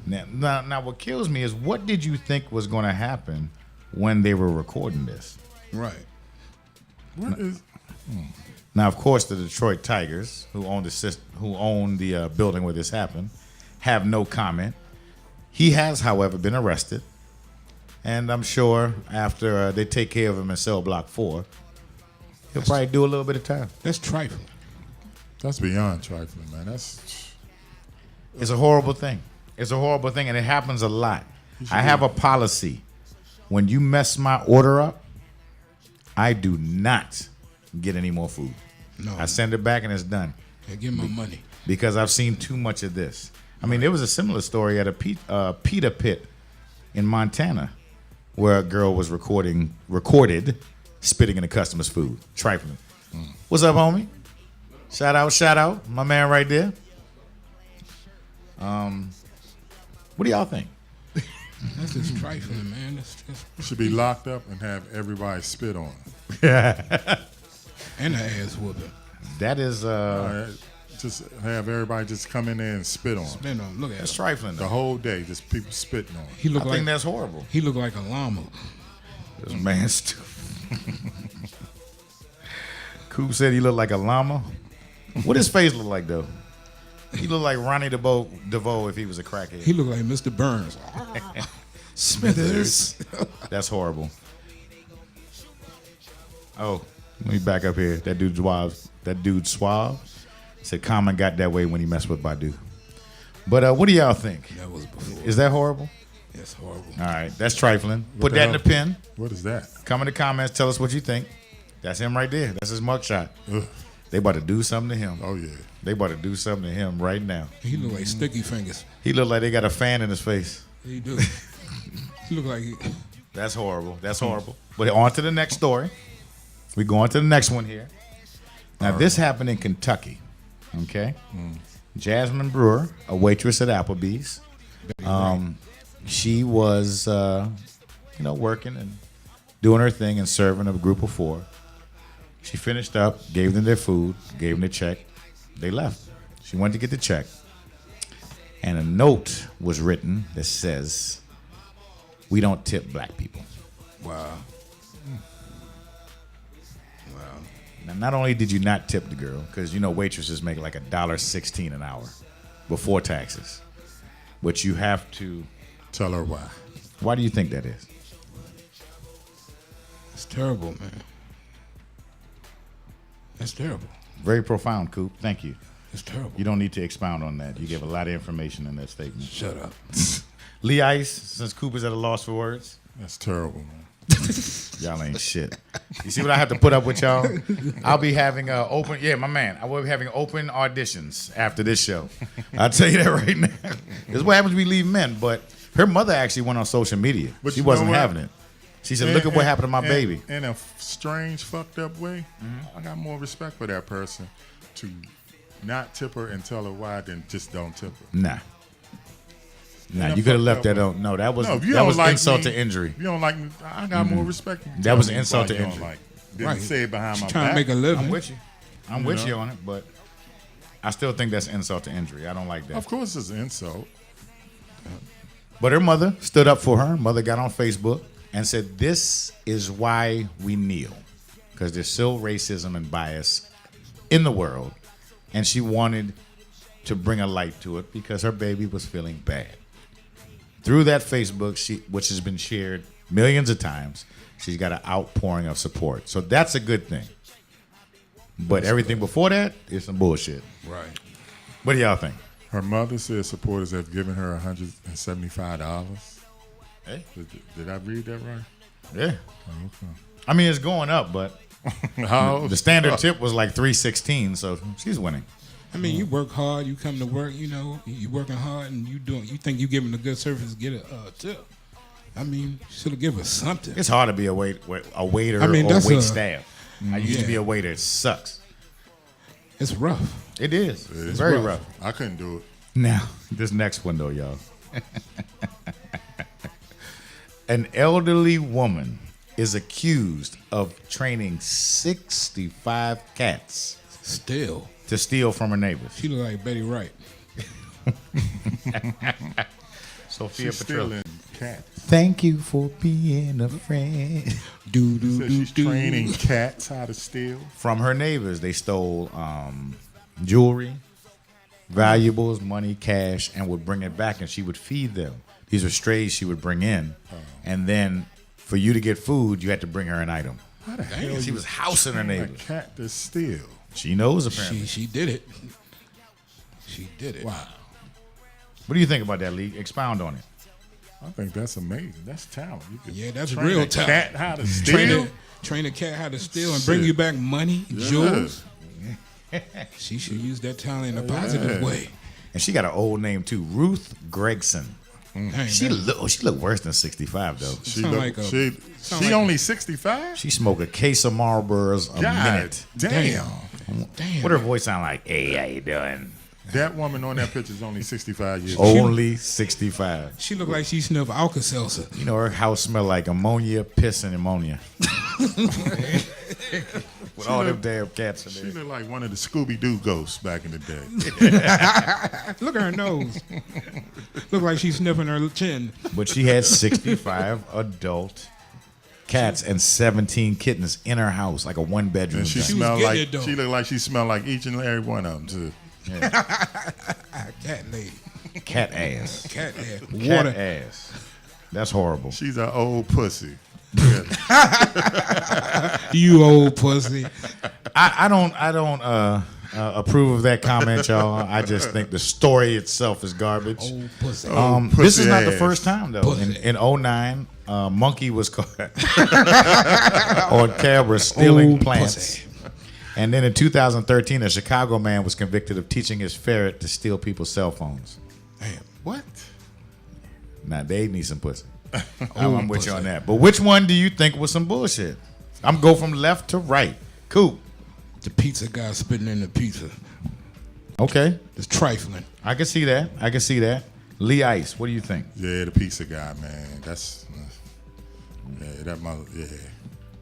Speaker 2: Now what kills me is what did you think was going to happen when they were recording this?
Speaker 4: Right.
Speaker 3: What is?
Speaker 2: Now, of course, the Detroit Tigers, who own the building where this happened, have no comment. He has, however, been arrested, and I'm sure after they take care of him in cell block 4, he'll probably do a little bit of time.
Speaker 4: That's trifling.
Speaker 3: That's beyond trifling, man. That's
Speaker 2: It's a horrible thing. It's a horrible thing, and it happens a lot. I have a policy. When you mess my order up, I do not get any more food.
Speaker 4: No.
Speaker 2: I send it back, and it's done.
Speaker 4: Hey, give him my money.
Speaker 2: Because I've seen too much of this. I mean, there was a similar story at a pita pit in Montana where a girl was recorded spitting in a customer's food. Trifling. What's up, homie? Shout out. My man right there. What do y'all think?
Speaker 4: That's just trifling, man. That's just,
Speaker 3: should be locked up and have everybody spit on.
Speaker 4: and an ass whooping.
Speaker 2: That is
Speaker 3: Just have everybody just come in there and spit on.
Speaker 4: Man, look at
Speaker 2: that's
Speaker 4: him.
Speaker 2: trifling.
Speaker 3: The
Speaker 2: Though.
Speaker 3: whole day, just people spitting on.
Speaker 4: He look
Speaker 2: I
Speaker 4: like
Speaker 2: think that's horrible.
Speaker 4: he look like a llama.
Speaker 2: This man's stupid. Coop said he looked like a llama. What his face look like though? He looked like Ronnie DeVoe if he was a crackhead.
Speaker 4: He look like Mr. Burns.
Speaker 2: Smithers. That's horrible. Oh, let me back up here. That dude's suave. Said Common got that way when he messed with Badu. But what do y'all think?
Speaker 4: That was before.
Speaker 2: Is that horrible?
Speaker 4: That's horrible.
Speaker 2: All right, that's trifling.
Speaker 3: What
Speaker 2: Put
Speaker 3: the
Speaker 2: that in the
Speaker 3: hell?
Speaker 2: pen.
Speaker 3: What is that?
Speaker 2: Come in the comments. Tell us what you think. That's him right there. That's his mugshot.
Speaker 3: Ugh.
Speaker 2: They about to do something to him.
Speaker 3: Oh yeah.
Speaker 2: They about to do something to him right now.
Speaker 4: He look like Sticky Fingers.
Speaker 2: He look like they got a fan in his face.
Speaker 4: He do. He look like
Speaker 2: That's horrible. That's horrible. But on to the next story. We go on to the next one here. Now, this happened in Kentucky, okay? Jasmine Brewer, a waitress at Applebee's. She was, working and doing her thing and serving a group of 4. She finished up, gave them their food, gave them the check. They left. She went to get the check. And a note was written that says, "We don't tip black people."
Speaker 4: Wow.
Speaker 2: Now, not only did you not tip the girl, because waitresses make like $1.16 an hour before taxes, but you have to.
Speaker 3: Tell her why.
Speaker 2: Why do you think that is?
Speaker 4: It's terrible, man. That's terrible.
Speaker 2: Very profound, Coop. Thank you.
Speaker 4: It's terrible.
Speaker 2: You don't need to expound on that. You gave a lot of information in that statement.
Speaker 4: Shut up.
Speaker 2: Lee Ice, since Coop is at a loss for words.
Speaker 3: That's terrible, man.
Speaker 2: Y'all ain't shit. You see what I have to put up with y'all? I'll be having open. Yeah, my man. I will be having open auditions after this show. I'll tell you that right now. This is what happens when we leave men. But her mother actually went on social media.
Speaker 3: But
Speaker 2: she
Speaker 3: you
Speaker 2: wasn't
Speaker 3: know what?
Speaker 2: having it. She said, "Look at what happened to my baby."
Speaker 3: In a strange, fucked up way, I got more respect for that person to not tip her and tell her why than just don't tip her.
Speaker 2: Nah,
Speaker 3: Yeah,
Speaker 2: you could have left
Speaker 3: fucked
Speaker 2: that
Speaker 3: up.
Speaker 2: on. No, that was
Speaker 3: No, if you
Speaker 2: that
Speaker 3: don't
Speaker 2: was
Speaker 3: like
Speaker 2: insult
Speaker 3: me,
Speaker 2: to injury.
Speaker 3: If you don't like me, I got more respect. Than
Speaker 2: That was
Speaker 3: tell
Speaker 2: an
Speaker 3: me
Speaker 2: insult
Speaker 3: why
Speaker 2: to
Speaker 3: you don't
Speaker 2: injury.
Speaker 3: Like. Didn't
Speaker 4: Right.
Speaker 3: say it behind my
Speaker 4: Trying
Speaker 3: back.
Speaker 4: to make a living.
Speaker 2: I'm with you. I'm with
Speaker 3: know?
Speaker 2: you on it, but I still think that's insult to injury. I don't like that.
Speaker 3: Of course, it's an insult.
Speaker 2: But her mother stood up for her. Mother got on Facebook and said, "This is why we kneel, because there's still racism and bias in the world." And she wanted to bring a light to it because her baby was feeling bad. Through that Facebook, which has been shared millions of times, she's got an outpouring of support. So that's a good thing. But everything before that is some bullshit.
Speaker 4: Right.
Speaker 2: What do y'all think?
Speaker 3: Her mother said supporters have given her $175.
Speaker 2: Hey.
Speaker 3: Did I read that right?
Speaker 2: Yeah.
Speaker 3: Oh, okay.
Speaker 2: I mean, it's going up, but
Speaker 3: How?
Speaker 2: the standard tip was like $3.16, so she's winning.
Speaker 4: I mean, you work hard. You come to work. You working hard, and you think you giving a good service. Get a tip. I mean, should have given us something.
Speaker 2: It's hard to be a waiter
Speaker 4: I mean,
Speaker 2: or
Speaker 4: that's
Speaker 2: wait
Speaker 4: a-
Speaker 2: staff. I used to be a waiter. It sucks.
Speaker 4: It's rough.
Speaker 2: It is.
Speaker 3: It's
Speaker 2: Very rough.
Speaker 3: I couldn't do it.
Speaker 2: Now, this next one, though, y'all. An elderly woman is accused of training 65 cats
Speaker 4: Still,
Speaker 2: to steal from her neighbors.
Speaker 4: she look like Betty Wright.
Speaker 2: Sophia
Speaker 3: She's
Speaker 2: Petrillo.
Speaker 3: stealing cats.
Speaker 2: Thank you for being a friend.
Speaker 4: Do do
Speaker 3: Said
Speaker 4: do
Speaker 3: she's
Speaker 4: do.
Speaker 3: training cats how to steal.
Speaker 2: From her neighbors, they stole jewelry, valuables, money, cash, and would bring it back, and she would feed them. These were strays she would bring in, and then for you to get food, you had to bring her an item.
Speaker 3: How the hell
Speaker 2: She
Speaker 3: you
Speaker 2: was housing her
Speaker 3: train a
Speaker 2: neighbors.
Speaker 3: cat to steal?
Speaker 2: She knows apparently.
Speaker 4: She did it. She did it.
Speaker 3: Wow.
Speaker 2: What do you think about that, Lee? Expound on it.
Speaker 3: I think that's amazing. That's talent. You could
Speaker 4: Yeah, that's
Speaker 3: train
Speaker 4: real
Speaker 3: a
Speaker 4: talent.
Speaker 3: Cat how to
Speaker 4: Train
Speaker 3: steal.
Speaker 4: train a cat how to steal and bring
Speaker 3: Shit.
Speaker 4: you back money,
Speaker 3: Yeah.
Speaker 4: jewels. She should use that talent in a positive way.
Speaker 2: And she got an old name too, Ruth Gregson.
Speaker 4: Dang,
Speaker 2: She
Speaker 4: that-
Speaker 2: look worse than 65 though.
Speaker 3: She
Speaker 4: Sound
Speaker 3: look,
Speaker 4: like a-
Speaker 3: she
Speaker 4: sound
Speaker 3: she
Speaker 4: like-
Speaker 3: only 65.
Speaker 2: She smoke a case of Marlboros a
Speaker 3: God
Speaker 2: minute.
Speaker 3: damn.
Speaker 4: Damn.
Speaker 2: What her voice sound like? Hey, how you doing?
Speaker 3: That woman on that picture is only 65 years
Speaker 2: Oh.
Speaker 3: old.
Speaker 2: Only 65.
Speaker 4: She looked like she sniffed Alka-Seltzer.
Speaker 2: You know her house smell like ammonia, piss, and ammonia. With all them damn cats in
Speaker 3: She
Speaker 2: there.
Speaker 3: looked like one of the Scooby-Doo ghosts back in the day.
Speaker 4: Look at her nose. Look like she's sniffing her chin.
Speaker 2: But she had 65 adult cats and 17 kittens in her house, like a one-bedroom.
Speaker 3: And she
Speaker 2: thing.
Speaker 3: smelled
Speaker 4: getting
Speaker 3: like
Speaker 4: it, though.
Speaker 3: she looked like she smelled like each and every one of them too.
Speaker 4: Cat lady.
Speaker 2: Cat ass.
Speaker 4: Cat ass.
Speaker 2: Cat
Speaker 4: Water.
Speaker 2: ass. That's horrible.
Speaker 3: She's an old pussy.
Speaker 4: You old pussy.
Speaker 2: I don't approve of that comment, y'all. I just think the story itself is garbage.
Speaker 4: Old pussy.
Speaker 2: This is
Speaker 3: pussy
Speaker 2: not the
Speaker 3: ass.
Speaker 2: first time though.
Speaker 4: Pussy.
Speaker 2: In 09, Monkey was caught on camera stealing
Speaker 4: Old
Speaker 2: plants.
Speaker 4: pussy.
Speaker 2: And then in 2013, a Chicago man was convicted of teaching his ferret to steal people's cell phones.
Speaker 3: Damn, what?
Speaker 2: Now they need some pussy. I'm with you
Speaker 4: pussy.
Speaker 2: on that. But which one do you think was some bullshit? I'm go from left to right. Cool.
Speaker 4: The pizza guy spitting in the pizza.
Speaker 2: Okay.
Speaker 4: It's trifling.
Speaker 2: I can see that. I can see that. Lee Ice, what do you think?
Speaker 3: Yeah, the pizza guy, man. That's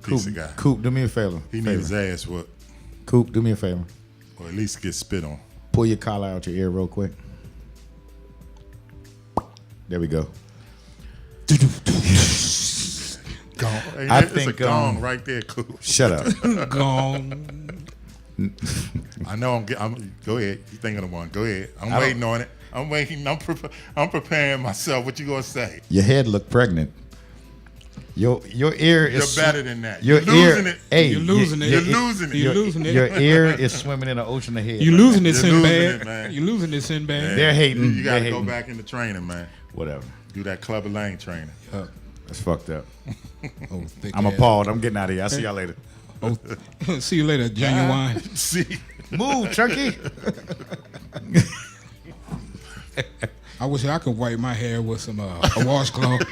Speaker 3: pizza guy.
Speaker 2: Coop, do me a favor.
Speaker 3: He needs his ass whooped,
Speaker 2: Coop, do me a favor.
Speaker 3: or at least get spit on.
Speaker 2: Pull your collar out your ear real quick. There we go.
Speaker 3: Gong. Hey,
Speaker 2: I
Speaker 3: it's
Speaker 2: think,
Speaker 3: a gong right there, Coop.
Speaker 2: Shut up.
Speaker 4: Gone.
Speaker 3: I know. I'm. Go ahead. You thinking of one? Go ahead. I'm waiting on it. I'm waiting. I'm preparing myself. What you gonna say?
Speaker 2: Your head look pregnant. Your ear is.
Speaker 3: You're better than that.
Speaker 2: Your
Speaker 3: You're
Speaker 2: ear,
Speaker 3: losing it.
Speaker 2: Hey,
Speaker 4: You're losing it.
Speaker 3: You're losing it.
Speaker 4: You're losing it.
Speaker 2: Your ear is swimming in an ocean of head.
Speaker 4: You losing it,
Speaker 3: You're losing
Speaker 4: Sinbad.
Speaker 3: it, man.
Speaker 4: You losing it, Sinbad.
Speaker 2: They're hating.
Speaker 3: You gotta
Speaker 2: They're
Speaker 3: go
Speaker 2: hating.
Speaker 3: back into training, man.
Speaker 2: Whatever.
Speaker 3: Do that Clubber Lane training.
Speaker 2: That's fucked up.
Speaker 4: Oh, thick
Speaker 2: I'm
Speaker 4: ass.
Speaker 2: appalled. I'm getting out of here. I'll see y'all later.
Speaker 4: Oh, see you later, Genuine.
Speaker 3: See,
Speaker 2: Move, Chucky.
Speaker 4: I wish I could wipe my hair with some a washcloth.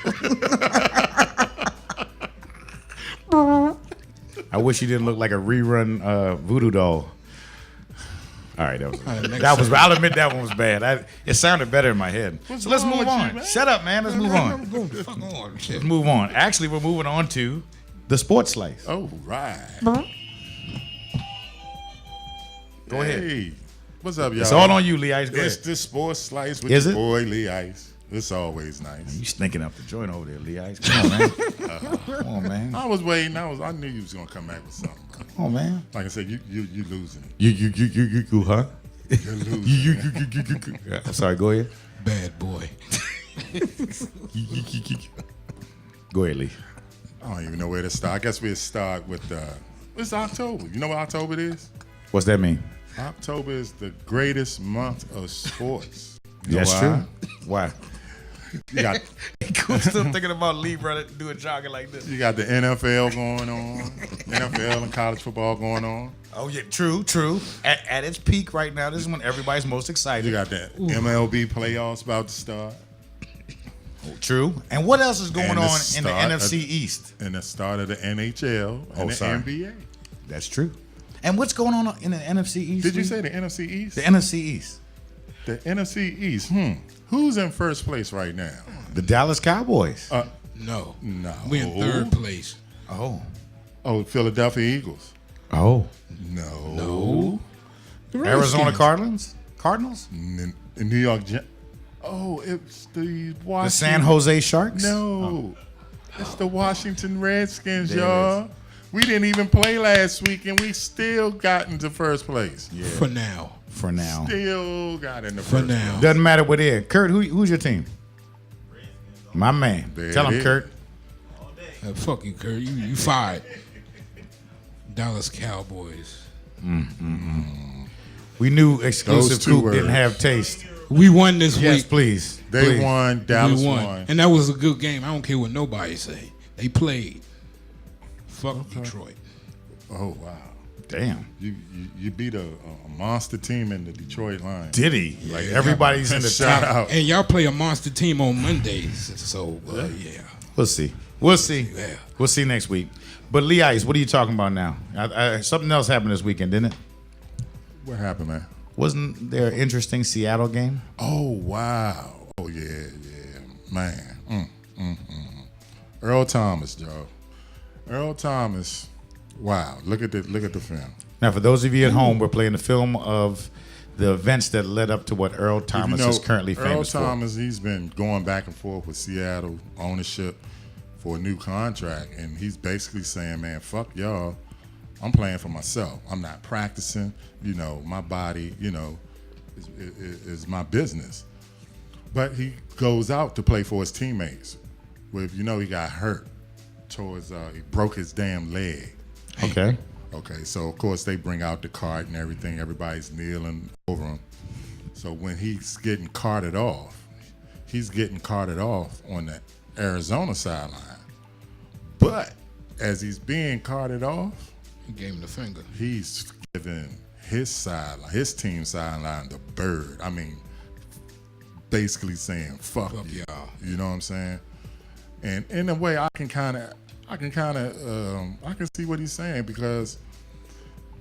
Speaker 2: I wish you didn't look like a rerun voodoo doll. All right, that was. I'll admit that one was bad. It sounded better in my head. So let's
Speaker 3: wrong
Speaker 2: move
Speaker 3: with
Speaker 2: on.
Speaker 3: you, man?
Speaker 2: Shut up, man. Let's move on.
Speaker 4: Fuck on, shit.
Speaker 2: Let's move on. Actually, we're moving on to the sports slice.
Speaker 3: oh right.
Speaker 2: Go ahead.
Speaker 3: Hey, what's up, y'all?
Speaker 2: It's all on you, Lee Ice. Go
Speaker 3: It's
Speaker 2: ahead.
Speaker 3: the sports slice with
Speaker 2: Is
Speaker 3: your
Speaker 2: it?
Speaker 3: boy Lee Ice. It's always nice.
Speaker 2: You stinking up the joint over there, Lee Ice. Come on, man. Come on, man.
Speaker 3: I was waiting. I knew you was gonna come back with something. Bro.
Speaker 2: Come on, man.
Speaker 3: Like I said, you losing it.
Speaker 2: You, huh?
Speaker 3: You're losing.
Speaker 2: Yeah, I'm sorry. Go ahead.
Speaker 4: Bad boy.
Speaker 2: Go ahead, Lee.
Speaker 3: I don't even know where to start. I guess we'll start with it's October. You know what October is?
Speaker 2: What's that mean?
Speaker 3: October is the greatest month of sports. You know
Speaker 2: That's
Speaker 3: why?
Speaker 2: true. Why?
Speaker 3: You got
Speaker 2: Still thinking about Lee, brother, doing jogging like this.
Speaker 3: you got the NFL going on, NFL and college football going on.
Speaker 2: Oh yeah, true. At its peak right now, this is when everybody's most excited.
Speaker 3: You got the MLB playoffs about to start,
Speaker 2: True. And what else is going
Speaker 3: And the
Speaker 2: on in the
Speaker 3: start of-
Speaker 2: NFC East?
Speaker 3: and the start of the NHL and the
Speaker 2: sorry.
Speaker 3: NBA.
Speaker 2: That's true. And what's going on in the NFC East?
Speaker 3: Did you
Speaker 2: Lee?
Speaker 3: say the NFC East?
Speaker 2: the NFC East?
Speaker 3: The NFC East. Who's in first place right now?
Speaker 2: The Dallas Cowboys.
Speaker 4: No.
Speaker 3: No.
Speaker 4: We in third place.
Speaker 2: Oh.
Speaker 3: Philadelphia Eagles.
Speaker 2: Oh.
Speaker 3: No.
Speaker 4: The
Speaker 2: Arizona
Speaker 4: Redskins.
Speaker 2: Cardinals?
Speaker 3: The New York Giants. Oh, it's the Washington.
Speaker 2: The San Jose Sharks?
Speaker 3: No. It's the Washington Redskins,
Speaker 2: There it
Speaker 3: y'all. We didn't even play last week, and we still got into first place.
Speaker 2: Yeah.
Speaker 4: For now.
Speaker 2: For now.
Speaker 3: Still got into
Speaker 4: For
Speaker 3: first
Speaker 4: now.
Speaker 3: place.
Speaker 2: Doesn't matter what it is. Kurt, who's your team? My man.
Speaker 3: There
Speaker 2: Tell
Speaker 3: it
Speaker 2: him,
Speaker 3: is.
Speaker 2: Kurt.
Speaker 4: Fuck you, Kurt. You fired. Dallas Cowboys.
Speaker 2: We knew exclusive
Speaker 3: Those two
Speaker 2: Coop didn't
Speaker 3: words.
Speaker 2: have taste.
Speaker 4: We won this
Speaker 2: Yes,
Speaker 4: week.
Speaker 2: please.
Speaker 3: They
Speaker 2: Please.
Speaker 3: won. Dallas
Speaker 4: We
Speaker 3: won.
Speaker 4: And that was a good game. I don't care what nobody say. They played. Fuck Detroit.
Speaker 3: Oh, wow.
Speaker 2: Damn.
Speaker 3: You beat a monster team in the Detroit Lions.
Speaker 2: Did he? Like everybody's in the
Speaker 3: Shout
Speaker 2: top.
Speaker 3: out.
Speaker 4: And y'all play a monster team on Mondays. So, yeah.
Speaker 2: We'll see. We'll see.
Speaker 4: Yeah.
Speaker 2: We'll see next week. But Lee Ice, what are you talking about now? Something else happened this weekend, didn't it?
Speaker 3: What happened, man?
Speaker 2: Wasn't there an interesting Seattle game?
Speaker 3: Oh, wow. Oh, yeah. Man. Earl Thomas, Joe. Earl Thomas. Wow. Look at the film.
Speaker 2: Now, for those of you at home, we're playing the film of the events that led up to what Earl Thomas
Speaker 3: You know,
Speaker 2: is currently famous
Speaker 3: Earl Thomas, he's been going back and forth with Seattle ownership for a new contract, and he's basically saying, man, fuck y'all. I'm playing for myself. I'm not practicing. You know, my body, is my business. But he goes out to play for his teammates. Well, he got hurt towards, he broke his damn leg.
Speaker 2: for. Okay.
Speaker 3: Okay, so of course they bring out the cart and everything. Everybody's kneeling over him. So when he's getting carted off on the Arizona sideline. But as he's being carted off,
Speaker 4: He gave him the finger.
Speaker 3: he's giving his team sideline the bird. I mean, basically saying fuck you.
Speaker 4: y'all.
Speaker 3: You know what I'm saying? And in a way, I can see what he's saying, because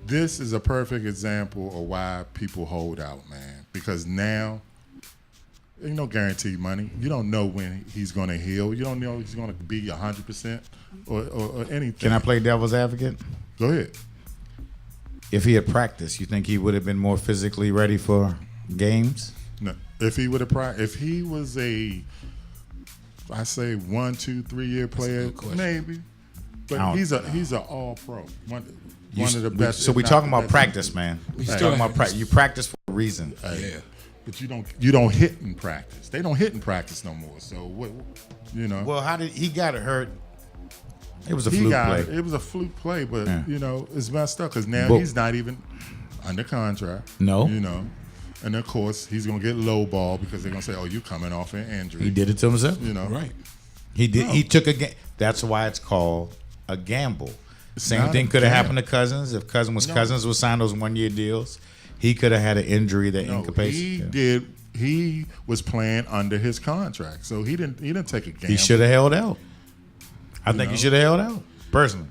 Speaker 3: This is a perfect example of why people hold out, man. Because now, ain't no guaranteed money. You don't know when he's going to heal. You don't know he's going to be 100% or anything.
Speaker 2: Can I play devil's advocate?
Speaker 3: Go ahead.
Speaker 2: If he had practiced, you think he would have been more physically ready for games?
Speaker 3: No, if he would have, if he was I say 1, 2, 3 year player, maybe. But he's an all pro. One of the best.
Speaker 2: So we're talking about practice, man. We're talking about practice. You practice for a reason.
Speaker 4: Yeah.
Speaker 3: But you don't hit in practice. They don't hit in practice no more. So what, you know?
Speaker 2: Well, how did he got hurt? It was a fluke play.
Speaker 3: It was a fluke play, but
Speaker 2: Yeah.
Speaker 3: you know it's messed up because now
Speaker 2: But-
Speaker 3: he's not even under contract.
Speaker 2: No.
Speaker 3: You know, and of course he's gonna get lowball because they're gonna say, "Oh, you coming off an injury."
Speaker 2: He did it to himself.
Speaker 3: You know,
Speaker 4: Right.
Speaker 2: He did.
Speaker 3: No.
Speaker 2: He took a. That's why it's called a gamble. Same
Speaker 3: not
Speaker 2: thing
Speaker 3: a
Speaker 2: could have
Speaker 3: gamble.
Speaker 2: happened to Cousins. If Cousins
Speaker 3: No.
Speaker 2: was signed those 1 year deals, he could have had an injury that
Speaker 3: No,
Speaker 2: incapacitated.
Speaker 3: he was playing under his contract, so he didn't take a gamble.
Speaker 2: He should have held out. I think he
Speaker 3: know?
Speaker 2: should have held out personally.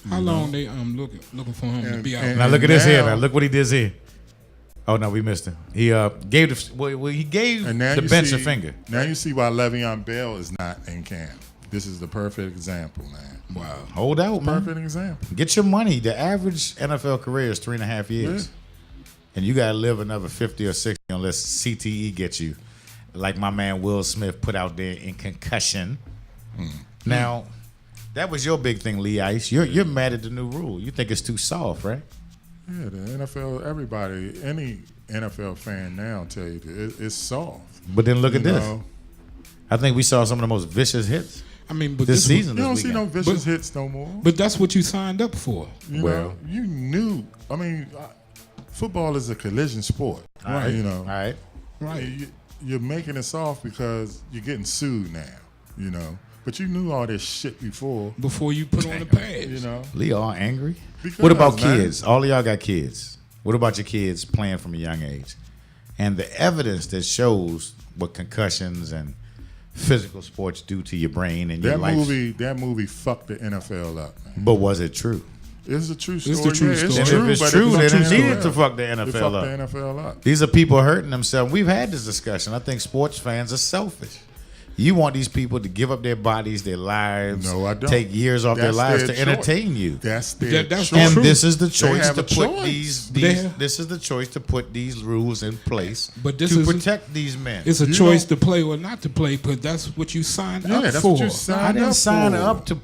Speaker 4: How long they looking for him to be out?
Speaker 2: Now look at this here.
Speaker 3: now-
Speaker 2: Now look what he did here. Oh no, we missed him. He gave he gave
Speaker 3: And now
Speaker 2: the
Speaker 3: you
Speaker 2: bench
Speaker 3: see,
Speaker 2: a finger.
Speaker 3: Now you see why Le'Veon Bell is not in camp. This is the perfect example, man.
Speaker 4: Wow.
Speaker 2: Hold out, man.
Speaker 3: Perfect example.
Speaker 2: Get your money. The average NFL career is 3.5 years. And you gotta live another 50 or 60 unless CTE gets you. Like my man Will Smith put out there in concussion. Now, that was your big thing, Lee Ice. You're mad at the new rule. You think it's too soft, right?
Speaker 3: Yeah, the NFL, everybody, any NFL fan now tell you that it's soft.
Speaker 2: But then look at
Speaker 3: You
Speaker 2: this.
Speaker 3: know?
Speaker 2: I think we saw some of the most vicious hits
Speaker 4: I mean, but
Speaker 2: this season.
Speaker 3: You don't
Speaker 2: this
Speaker 3: see no
Speaker 2: weekend.
Speaker 3: vicious hits no more.
Speaker 4: But that's what you signed up for.
Speaker 3: You
Speaker 2: Well-
Speaker 3: know, you knew. I mean, football is a collision sport.
Speaker 2: All right.
Speaker 3: You know,
Speaker 2: All right.
Speaker 4: Right.
Speaker 3: you're making it soft because you're getting sued now. You know, but you knew all this shit before.
Speaker 4: Before you put on the pads.
Speaker 3: You know,
Speaker 2: Lee all angry.
Speaker 3: Because,
Speaker 2: What about
Speaker 3: man.
Speaker 2: kids? All of y'all got kids. What about your kids playing from a young age? And the evidence that shows what concussions and physical sports do to your brain and your life.
Speaker 3: that movie fucked the NFL up, man.
Speaker 2: But was it true?
Speaker 3: It's a true story.
Speaker 4: It's the true
Speaker 3: Yeah,
Speaker 4: story.
Speaker 3: It's
Speaker 2: And
Speaker 3: true,
Speaker 2: if it's
Speaker 3: but
Speaker 2: true,
Speaker 3: it's
Speaker 2: then
Speaker 3: not
Speaker 2: it
Speaker 3: true.
Speaker 2: needed to fuck the
Speaker 3: It
Speaker 2: NFL
Speaker 3: fucked
Speaker 2: up.
Speaker 3: the NFL up.
Speaker 2: These are people hurting themselves. We've had this discussion. I think sports fans are selfish. You want these people to give up their bodies, their lives,
Speaker 3: No, I don't.
Speaker 2: take years off their
Speaker 3: That's
Speaker 2: lives
Speaker 3: their
Speaker 2: to entertain you.
Speaker 3: That's their
Speaker 4: That's
Speaker 3: choice.
Speaker 2: And
Speaker 4: true.
Speaker 2: this is the
Speaker 3: They
Speaker 2: choice
Speaker 3: have
Speaker 2: to
Speaker 3: a
Speaker 2: put
Speaker 3: choice.
Speaker 2: this is the choice to put these rules in place
Speaker 4: But this
Speaker 2: to
Speaker 4: is
Speaker 2: protect these men.
Speaker 4: It's a
Speaker 3: You
Speaker 4: choice
Speaker 3: don't-
Speaker 4: to play or not to play, but that's what you signed
Speaker 3: Yeah,
Speaker 4: up
Speaker 3: that's
Speaker 4: for.
Speaker 3: what you signed
Speaker 2: I didn't
Speaker 3: up
Speaker 2: sign
Speaker 3: for.
Speaker 2: up to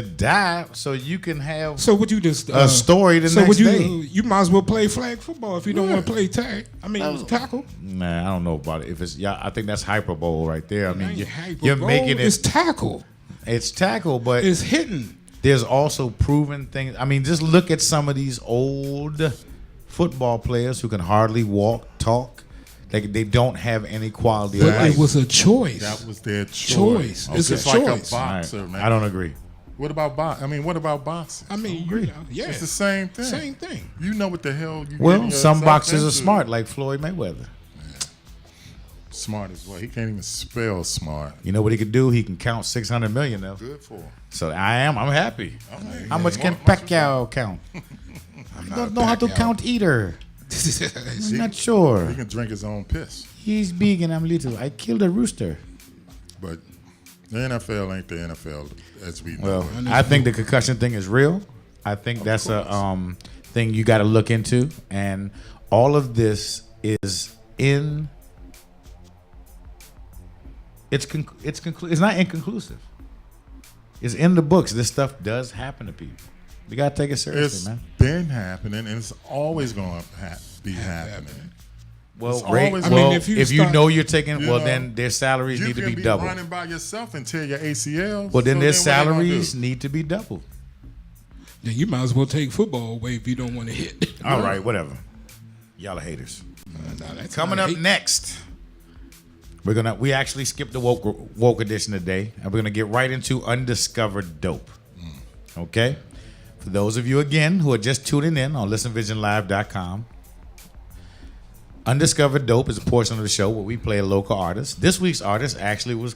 Speaker 2: die so you can have
Speaker 4: So would you just
Speaker 2: a story the
Speaker 4: so
Speaker 2: next
Speaker 4: would you
Speaker 2: day.
Speaker 4: you might as well play flag football if you don't want to play tag. I mean tackle.
Speaker 2: Man, I don't know about it. If it's I think that's hyperbole right there. I mean,
Speaker 4: Ain't
Speaker 2: you're
Speaker 4: hyperbole,
Speaker 2: making
Speaker 4: it's
Speaker 2: it.
Speaker 4: tackle.
Speaker 2: It's tackle, but
Speaker 4: It's hitting.
Speaker 2: there's also proven things. I mean, just look at some of these old football players who can hardly walk, talk. They don't have any quality of
Speaker 4: But
Speaker 2: life.
Speaker 4: it was a choice.
Speaker 3: That was their
Speaker 4: Choice.
Speaker 3: choice.
Speaker 4: It's a
Speaker 3: just like
Speaker 4: choice.
Speaker 3: a
Speaker 2: All right.
Speaker 3: boxer, man.
Speaker 2: I don't agree.
Speaker 3: What about what about boxing?
Speaker 4: I mean, you know, yeah,
Speaker 3: It's the same thing.
Speaker 4: same thing.
Speaker 3: You know what the hell you
Speaker 2: Well,
Speaker 3: getting
Speaker 2: some
Speaker 3: yourself
Speaker 2: boxers are
Speaker 3: into.
Speaker 2: smart, like Floyd Mayweather.
Speaker 3: Smart as well. He can't even spell smart.
Speaker 2: You know what he could do? He can count 600 million though.
Speaker 3: Good for him.
Speaker 2: So I'm happy.
Speaker 3: Okay.
Speaker 2: How much can
Speaker 3: Much
Speaker 2: Pacquiao count? I
Speaker 4: not
Speaker 2: don't
Speaker 4: a
Speaker 2: know how to
Speaker 4: Pacquiao.
Speaker 2: count either. I'm not
Speaker 3: He
Speaker 2: sure.
Speaker 3: can drink his own piss.
Speaker 2: He's big and I'm little. I killed a rooster.
Speaker 3: But the NFL ain't the NFL as we know
Speaker 2: Well,
Speaker 3: it.
Speaker 2: I think the concussion thing is real. I think that's a thing you got to look into, and all of this is in. It's not inconclusive. It's in the books. This stuff does happen to people. You got to take it seriously,
Speaker 3: It's
Speaker 2: man.
Speaker 3: been happening, and it's always going to be happening.
Speaker 2: Well,
Speaker 3: it's
Speaker 2: Ray,
Speaker 3: always-
Speaker 2: well,
Speaker 3: I mean,
Speaker 2: if
Speaker 4: if
Speaker 2: you,
Speaker 4: you start-
Speaker 2: know you're taking,
Speaker 3: You
Speaker 2: well,
Speaker 3: know,
Speaker 2: then their salaries
Speaker 3: You
Speaker 2: need to
Speaker 3: can
Speaker 2: be
Speaker 3: be
Speaker 2: doubled.
Speaker 3: running by yourself and tear your ACL.
Speaker 2: Well, then their
Speaker 3: what they gonna
Speaker 2: salaries
Speaker 3: do?
Speaker 2: need to be doubled.
Speaker 4: Then you might as well take football away if you don't want to hit.
Speaker 2: All right, whatever. Y'all are haters.
Speaker 4: Nah, that's
Speaker 2: Coming
Speaker 4: not
Speaker 2: up
Speaker 4: hate.
Speaker 2: next, we actually skipped the woke edition today, and we're gonna get right into undiscovered dope. Okay, for those of you again who are just tuning in on listenvisionlive.com, undiscovered dope is a portion of the show where we play a local artist. This week's artist actually was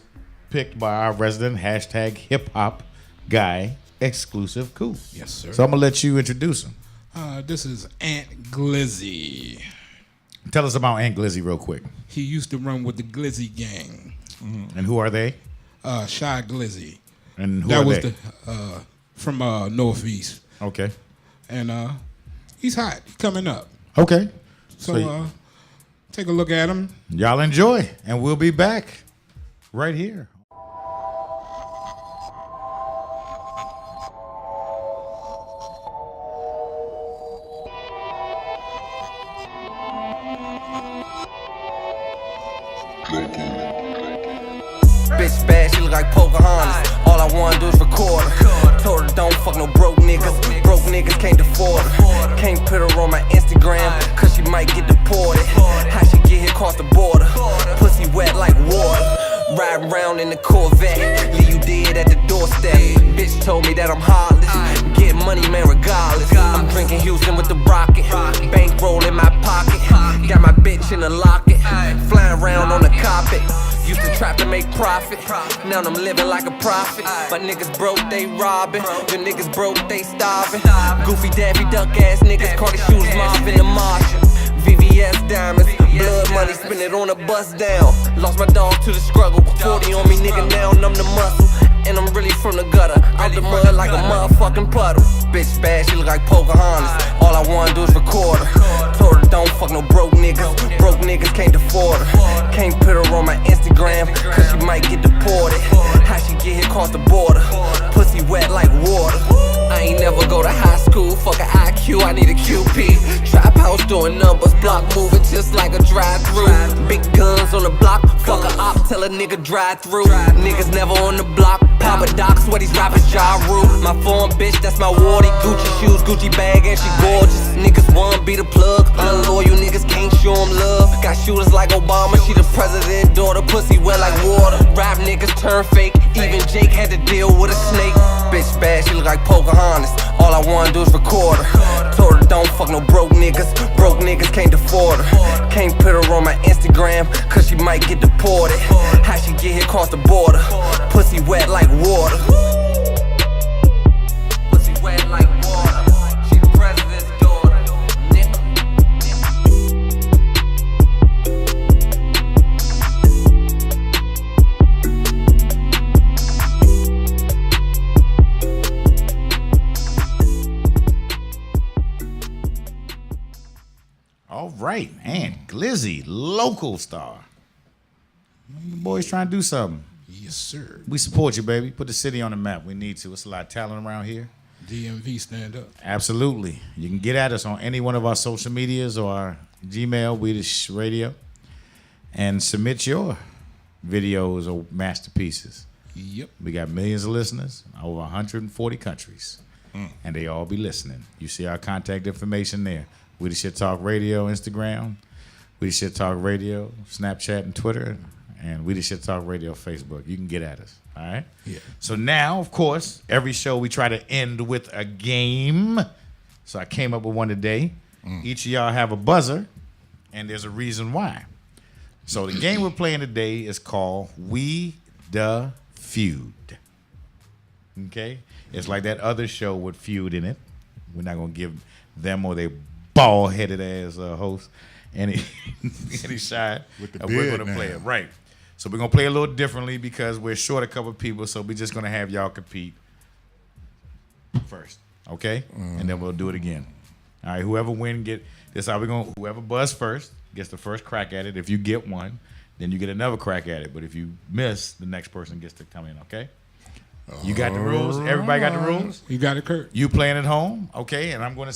Speaker 2: picked by our resident #hip hop guy, Exclusive Cool.
Speaker 4: Yes, sir.
Speaker 2: So I'm gonna let you introduce him.
Speaker 4: This is Aunt Glizzy.
Speaker 2: Tell us about Aunt Glizzy real quick.
Speaker 4: He used to run with the Glizzy gang.
Speaker 2: And who are they?
Speaker 4: Shy Glizzy.
Speaker 2: And who
Speaker 4: That
Speaker 2: are
Speaker 4: was
Speaker 2: they?
Speaker 4: From Northeast.
Speaker 2: Okay.
Speaker 4: And he's hot. He's coming up.
Speaker 2: Okay.
Speaker 4: So take a look at him.
Speaker 2: Y'all enjoy, and we'll be back right here.
Speaker 5: Bitch bad, she look like Pocahontas. All I wanna do is record her. Told her don't fuck no broke niggas. Broke niggas can't afford her. Can't put her on my Instagram, cause she might get deported. How she get here across the border? Pussy wet like water. Riding around in the Corvette, leave you dead at the doorstep. Bitch told me that I'm heartless. Get money, man, regardless. I'm drinking Houston with the rocket. Bankroll in my pocket. Got my bitch in the locket. Flying around on the carpet. Used to trap to make profit. Now I'm living like a prophet. My niggas broke, they robbing. Your niggas broke, they starving. Goofy, daffy, duck ass niggas. Cardi shoes, mob in the Martian. WLVS diamonds, blood money, spin it on a bus down. Lost my dog to the struggle, 40 on me, nigga, now I'm the muscle. And I'm really from the gutter, out the mud like a motherfucking puddle. Bitch bad, she look like Pocahontas. All I wanna do is record her. Told her don't fuck no broke niggas. Broke niggas can't afford her. Can't put her on my Instagram, cause she might get deported. How she get here across the border? Pussy wet like water. I ain't never go to high school, fuck an IQ, I need a QP. Trap house doing numbers, block moving just like a drive-through. Big guns on the block, fuck a op, tell a nigga drive through. Niggas never on the block, Papa Doc, sweat these rappers jaw rule. My foreign bitch, that's my wardy. Gucci shoes, Gucci bag, and she gorgeous. Niggas wanna be the plug, unloyal niggas can't show them love. Got shooters like Obama, she the president daughter, pussy wet like water. Rap niggas turn fake, even Jake had to deal with a snake. Bitch bad, she look like Pocahontas. All I wanna do is record her. Told her don't fuck no broke niggas. Broke niggas can't afford her. Can't put her on my Instagram, cause she might get deported. How she get here across the border? Pussy wet like water. Pussy wet like water. She the president's daughter.
Speaker 2: All right, Aunt Glizzy, local star. The boys trying to do something.
Speaker 4: Yes, sir.
Speaker 2: We support you, baby. Put the city on the map. We need to. It's a lot of talent around here.
Speaker 4: DMV stand up.
Speaker 2: Absolutely. You can get at us on any one of our social medias or our Gmail, We the Radio, and submit your videos or masterpieces.
Speaker 4: Yep.
Speaker 2: We got millions of listeners, over 140 countries, and they all be listening. You see our contact information there. We the Shit Talk Radio, Instagram, We the Shit Talk Radio, Snapchat and Twitter, and We the Shit Talk Radio, Facebook. You can get at us, all right?
Speaker 4: Yeah.
Speaker 2: So now, of course, every show we try to end with a game. So I came up with one today. Each of y'all have a buzzer, and there's a reason why. So the game we're playing today is called We the Feud. Okay? It's like that other show with feud in it. We're not going to give them or their bald-headed ass host any shot.
Speaker 3: With the
Speaker 2: We're
Speaker 3: beard
Speaker 2: going to play
Speaker 3: now.
Speaker 2: it. Right. So we're going to play a little differently because we're short a couple of people, so we're just going to have y'all compete first. Okay? And then we'll do it again. All right, whoever win get this. How we going? Whoever buzz first gets the first crack at it. If you get one, then you get another crack at it. But if you miss, the next person gets to come in. Okay? You got the rules. Everybody got the rules.
Speaker 4: You got it, Kurt.
Speaker 2: You playing at home, okay? And I'm gonna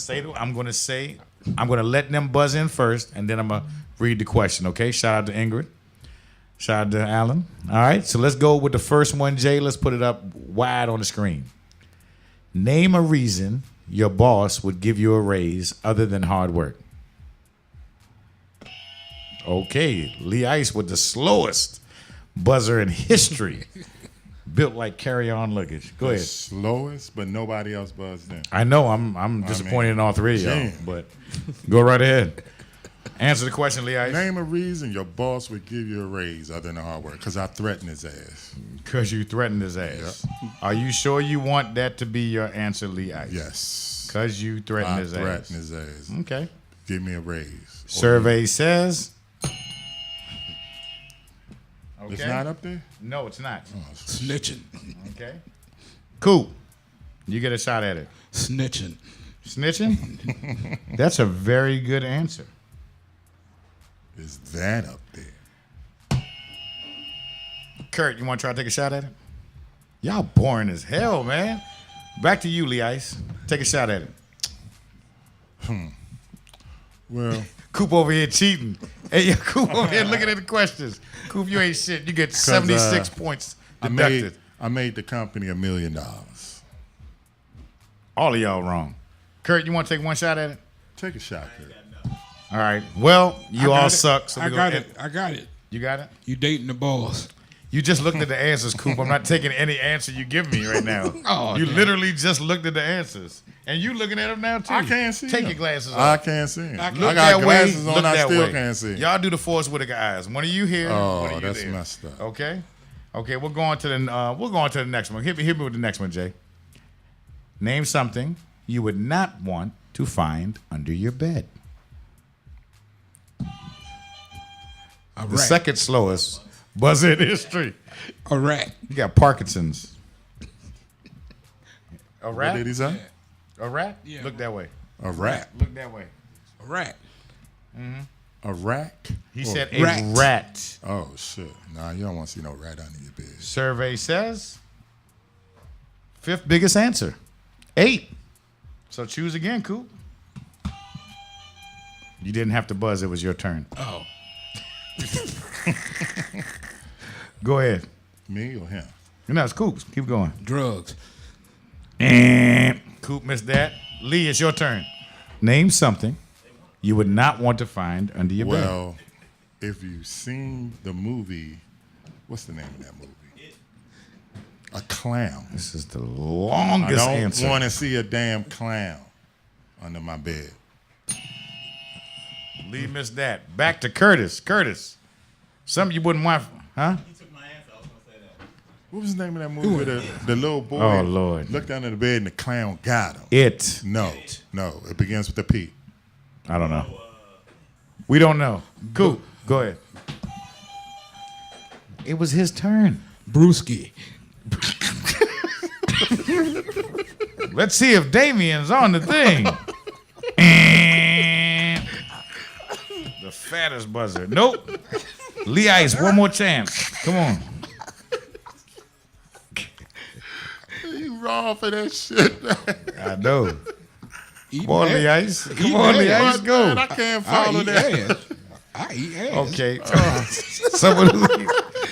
Speaker 2: let them buzz in first, and then I'm gonna read the question. Okay? Shout out to Ingrid. Shout out to Alan. All right. So let's go with the first one, Jay. Let's put it up wide on the screen. Name a reason your boss would give you a raise other than hard work. Okay, Lee Ice with the slowest buzzer in history. Built like carry-on luggage. Go ahead.
Speaker 3: Slowest, but nobody else buzzed in.
Speaker 2: I know I'm disappointed in all three of y'all,
Speaker 3: Jam.
Speaker 2: but go right ahead. Answer the question, Lee Ice.
Speaker 3: Name a reason your boss would give you a raise other than the hard work. Because I threatened his ass.
Speaker 2: Because you threatened his ass.
Speaker 3: Yep.
Speaker 2: Are you sure you want that to be your answer, Lee Ice?
Speaker 3: Yes.
Speaker 2: Because you threatened
Speaker 3: I
Speaker 2: his
Speaker 3: threatened
Speaker 2: ass.
Speaker 3: his ass.
Speaker 2: Okay.
Speaker 3: Give me a raise.
Speaker 2: Survey says. Okay.
Speaker 3: It's not up there?
Speaker 2: No, it's not.
Speaker 4: Snitching.
Speaker 2: Okay. Cool. You get a shot at it.
Speaker 4: Snitching.
Speaker 2: Snitching? That's a very good answer.
Speaker 3: Is that up there?
Speaker 2: Kurt, you want to try to take a shot at it? Y'all boring as hell, man. Back to you, Lee Ice. Take a shot at it.
Speaker 3: Well,
Speaker 2: Coop over here cheating. Hey, yo, Coop over here looking at the questions. Coop, you ain't shit. You get 76 points deducted.
Speaker 3: I made the company $1 million.
Speaker 2: All of y'all wrong. Kurt, you want to take one shot at it?
Speaker 3: Take a shot, Kurt.
Speaker 2: All right. Well, you all
Speaker 4: got it.
Speaker 2: suck. So
Speaker 4: I got it.
Speaker 2: You got it?
Speaker 4: You dating the boss.
Speaker 2: You just looked at the answers, Coop. I'm not taking any answer you give me right now.
Speaker 4: Oh,
Speaker 2: you
Speaker 4: damn.
Speaker 2: literally just looked at the answers. And you looking at them now, too.
Speaker 3: I can't see
Speaker 2: Take
Speaker 3: him.
Speaker 2: your glasses off.
Speaker 3: I can't see him.
Speaker 2: Look
Speaker 3: I
Speaker 2: that
Speaker 3: got glasses
Speaker 2: way,
Speaker 3: on.
Speaker 2: look
Speaker 3: I
Speaker 2: that
Speaker 3: still
Speaker 2: way.
Speaker 3: can't see him.
Speaker 2: Y'all do the Force Whitaker eyes. One of you here, one of you
Speaker 3: that's
Speaker 2: there.
Speaker 3: messed up.
Speaker 2: Okay? Okay, we're going to the next one. Hit me with the next one, Jay. Name something you would not want to find under your bed. The second slowest buzzer in history.
Speaker 4: A rat.
Speaker 2: You got Parkinson's. A
Speaker 3: What
Speaker 2: rat?
Speaker 3: did he say?
Speaker 2: A rat?
Speaker 4: Yeah.
Speaker 2: Look that way.
Speaker 3: A rat.
Speaker 2: Look that way.
Speaker 4: A rat.
Speaker 3: A rack?
Speaker 2: He
Speaker 3: Or-
Speaker 2: said a
Speaker 4: rat.
Speaker 2: rat.
Speaker 3: Oh, shit. Nah, you don't want to see no rat under your bed.
Speaker 2: Survey says fifth biggest answer, 8. So choose again, Coop. You didn't have to buzz. It was your turn.
Speaker 4: Oh.
Speaker 2: Go ahead.
Speaker 3: Me or him?
Speaker 2: No, it's Coop's. Keep going.
Speaker 4: Drugs.
Speaker 2: And Coop missed that. Lee, it's your turn. Name something you would not want to find under your bed.
Speaker 3: Well, if you've seen the movie, what's the name of that movie? A clown.
Speaker 2: This is the
Speaker 3: I
Speaker 2: longest
Speaker 3: don't
Speaker 2: answer.
Speaker 3: want to see a damn clown under my bed.
Speaker 2: Lee missed that. Back to Curtis. Curtis, something you wouldn't want, huh?
Speaker 3: What was the name of that movie where the little boy
Speaker 2: Oh, Lord.
Speaker 3: looked under the bed and the clown got him?
Speaker 2: It.
Speaker 3: No. It begins with a P.
Speaker 2: I don't know. We don't know. Coop, go ahead. It was his turn.
Speaker 4: Brewski.
Speaker 2: Let's see if Damien's on the thing. And the fattest buzzer. Nope. Lee Ice, one more chance. Come on.
Speaker 3: You wrong for that shit.
Speaker 2: I know.
Speaker 4: Eat
Speaker 2: Come on,
Speaker 4: ass.
Speaker 2: Lee Ice. Come
Speaker 4: Eat
Speaker 2: on, Lee
Speaker 4: ass.
Speaker 2: Ice, go.
Speaker 3: Man, I can't
Speaker 4: I
Speaker 3: follow
Speaker 4: eat
Speaker 3: that.
Speaker 4: ass. I eat ass.
Speaker 2: Okay. Someone who-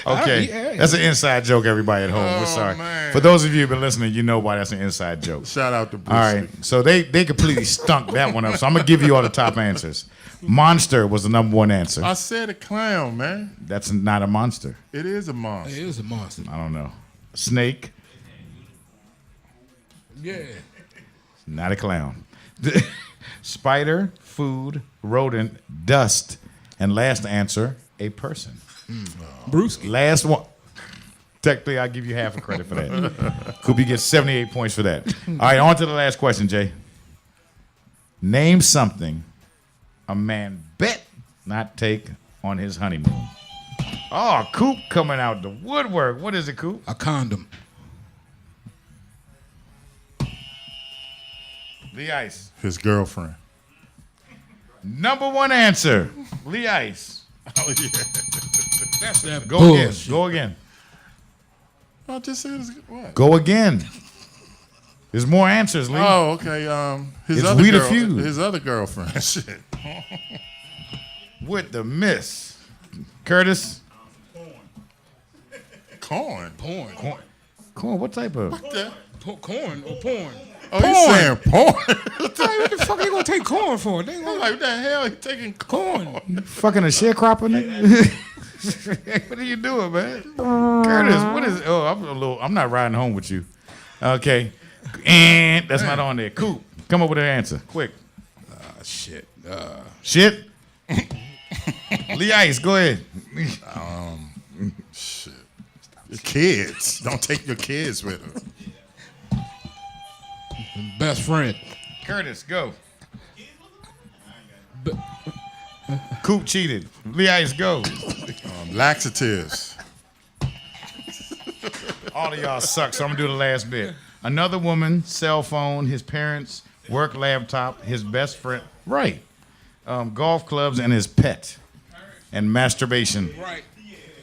Speaker 2: okay.
Speaker 4: yeah.
Speaker 2: That's an inside joke, everybody at home. We're sorry.
Speaker 3: man.
Speaker 2: For those of you who've been listening, you know why that's an inside joke.
Speaker 3: Shout out to Bruce.
Speaker 2: All right. So they completely stunk that one up. So I'm going to give you all the top answers. Monster was the number one answer.
Speaker 3: I said a clown, man.
Speaker 2: That's not a monster.
Speaker 3: It is a monster.
Speaker 4: It is a monster.
Speaker 2: I don't know. Snake,
Speaker 4: Yeah.
Speaker 2: not a clown. Spider, food, rodent, dust, and last answer, a person.
Speaker 4: Brewski.
Speaker 2: Last one. Technically, I'll give you half a credit for that. Koopy gets 78 points for that. All right, on to the last question, Jay. Name something a man bet not take on his honeymoon. Oh, Coop coming out the woodwork. What is it, Coop?
Speaker 4: A condom.
Speaker 2: Lee Ice.
Speaker 3: His girlfriend.
Speaker 2: Number one answer, Lee Ice.
Speaker 3: Oh, yeah.
Speaker 4: That's that
Speaker 2: Go
Speaker 4: bullshit.
Speaker 2: again. Go again.
Speaker 3: I just said his, what?
Speaker 2: Go again. There's more answers, Lee.
Speaker 3: Oh, okay. His
Speaker 2: It's
Speaker 3: other
Speaker 2: We the
Speaker 3: girl,
Speaker 2: Feud.
Speaker 3: his other girlfriend. Shit.
Speaker 2: With the miss. Curtis.
Speaker 3: Corn.
Speaker 4: Porn.
Speaker 2: Corn, what type of?
Speaker 4: Corn or porn.
Speaker 3: Oh, he's saying porn.
Speaker 4: What the fuck they gonna take corn for? They
Speaker 3: I'm
Speaker 4: gonna
Speaker 3: like, what the hell? He taking corn.
Speaker 2: Fucking a sharecropper, nigga? What are you doing, man? Curtis, what is? Oh, I'm not riding home with you. Okay, and that's not on there. Coop, come up with an answer, quick.
Speaker 4: shit.
Speaker 2: Shit. Lee Ice, go ahead.
Speaker 3: Shit. Your kids. Don't take your kids with them.
Speaker 4: Best friend.
Speaker 2: Curtis, go. Coop cheated. Lee Ice, go.
Speaker 3: Laxatives.
Speaker 2: All of y'all suck, so I'm gonna do the last bit. Another woman, cell phone, his parents, work laptop, his best friend, right? Golf clubs and his pet, and masturbation.
Speaker 4: Right.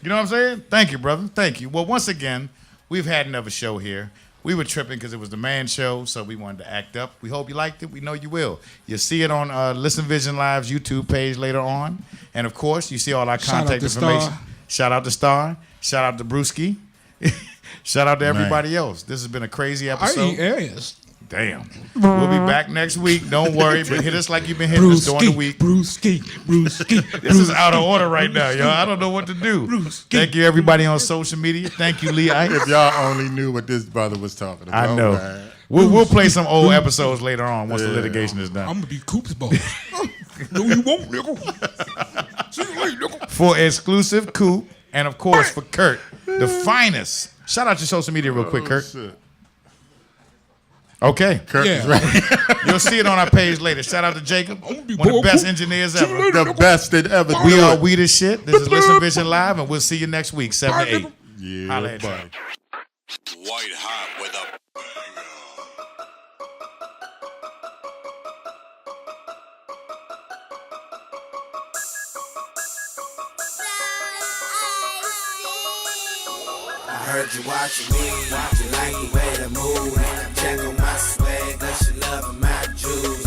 Speaker 2: You know what I'm saying? Thank you, brother. Thank you. Well, once again, we've had another show here. We were tripping because it was the man show, so we wanted to act up. We hope you liked it. We know you will. You'll see it on Listen Vision Live's YouTube page later on. And, of course, you see all our contact information. Shout out to Star. Shout out to Brewski. Shout out to everybody else. This has been a crazy episode.
Speaker 4: I eat ass.
Speaker 2: Damn. We'll be back next week. Don't worry, but hit us like you've been hitting us during the week.
Speaker 4: Brewski.
Speaker 2: This is out of order right now, y'all. I don't know what to do. Thank you, everybody on social media. Thank you, Lee Ice.
Speaker 3: If y'all only knew what this brother was talking about.
Speaker 2: I know.
Speaker 3: Man.
Speaker 2: We'll play some old episodes later on once the litigation is done.
Speaker 4: I'm going to be Coop's boss. No, you won't, nigga. See you later, nigga.
Speaker 2: For exclusive Coop, and of course for Kurt, the finest. Shout out your social media real quick, Kurt.
Speaker 3: Shit.
Speaker 2: Okay.
Speaker 3: Kurt is right.
Speaker 2: You'll see it on our page later. Shout out to Jacob, one of the best engineers ever.
Speaker 3: The best that ever
Speaker 2: We
Speaker 3: do
Speaker 2: are
Speaker 3: it.
Speaker 2: We the Shit. This is Listen Vision Live, and we'll see you next week, 7 to 8.
Speaker 3: Yeah,
Speaker 2: Holla at
Speaker 3: buddy.
Speaker 1: White hot with a banger.
Speaker 6: I heard you watching me, you like the way to move. Check on my swag, cause you loving my jewels.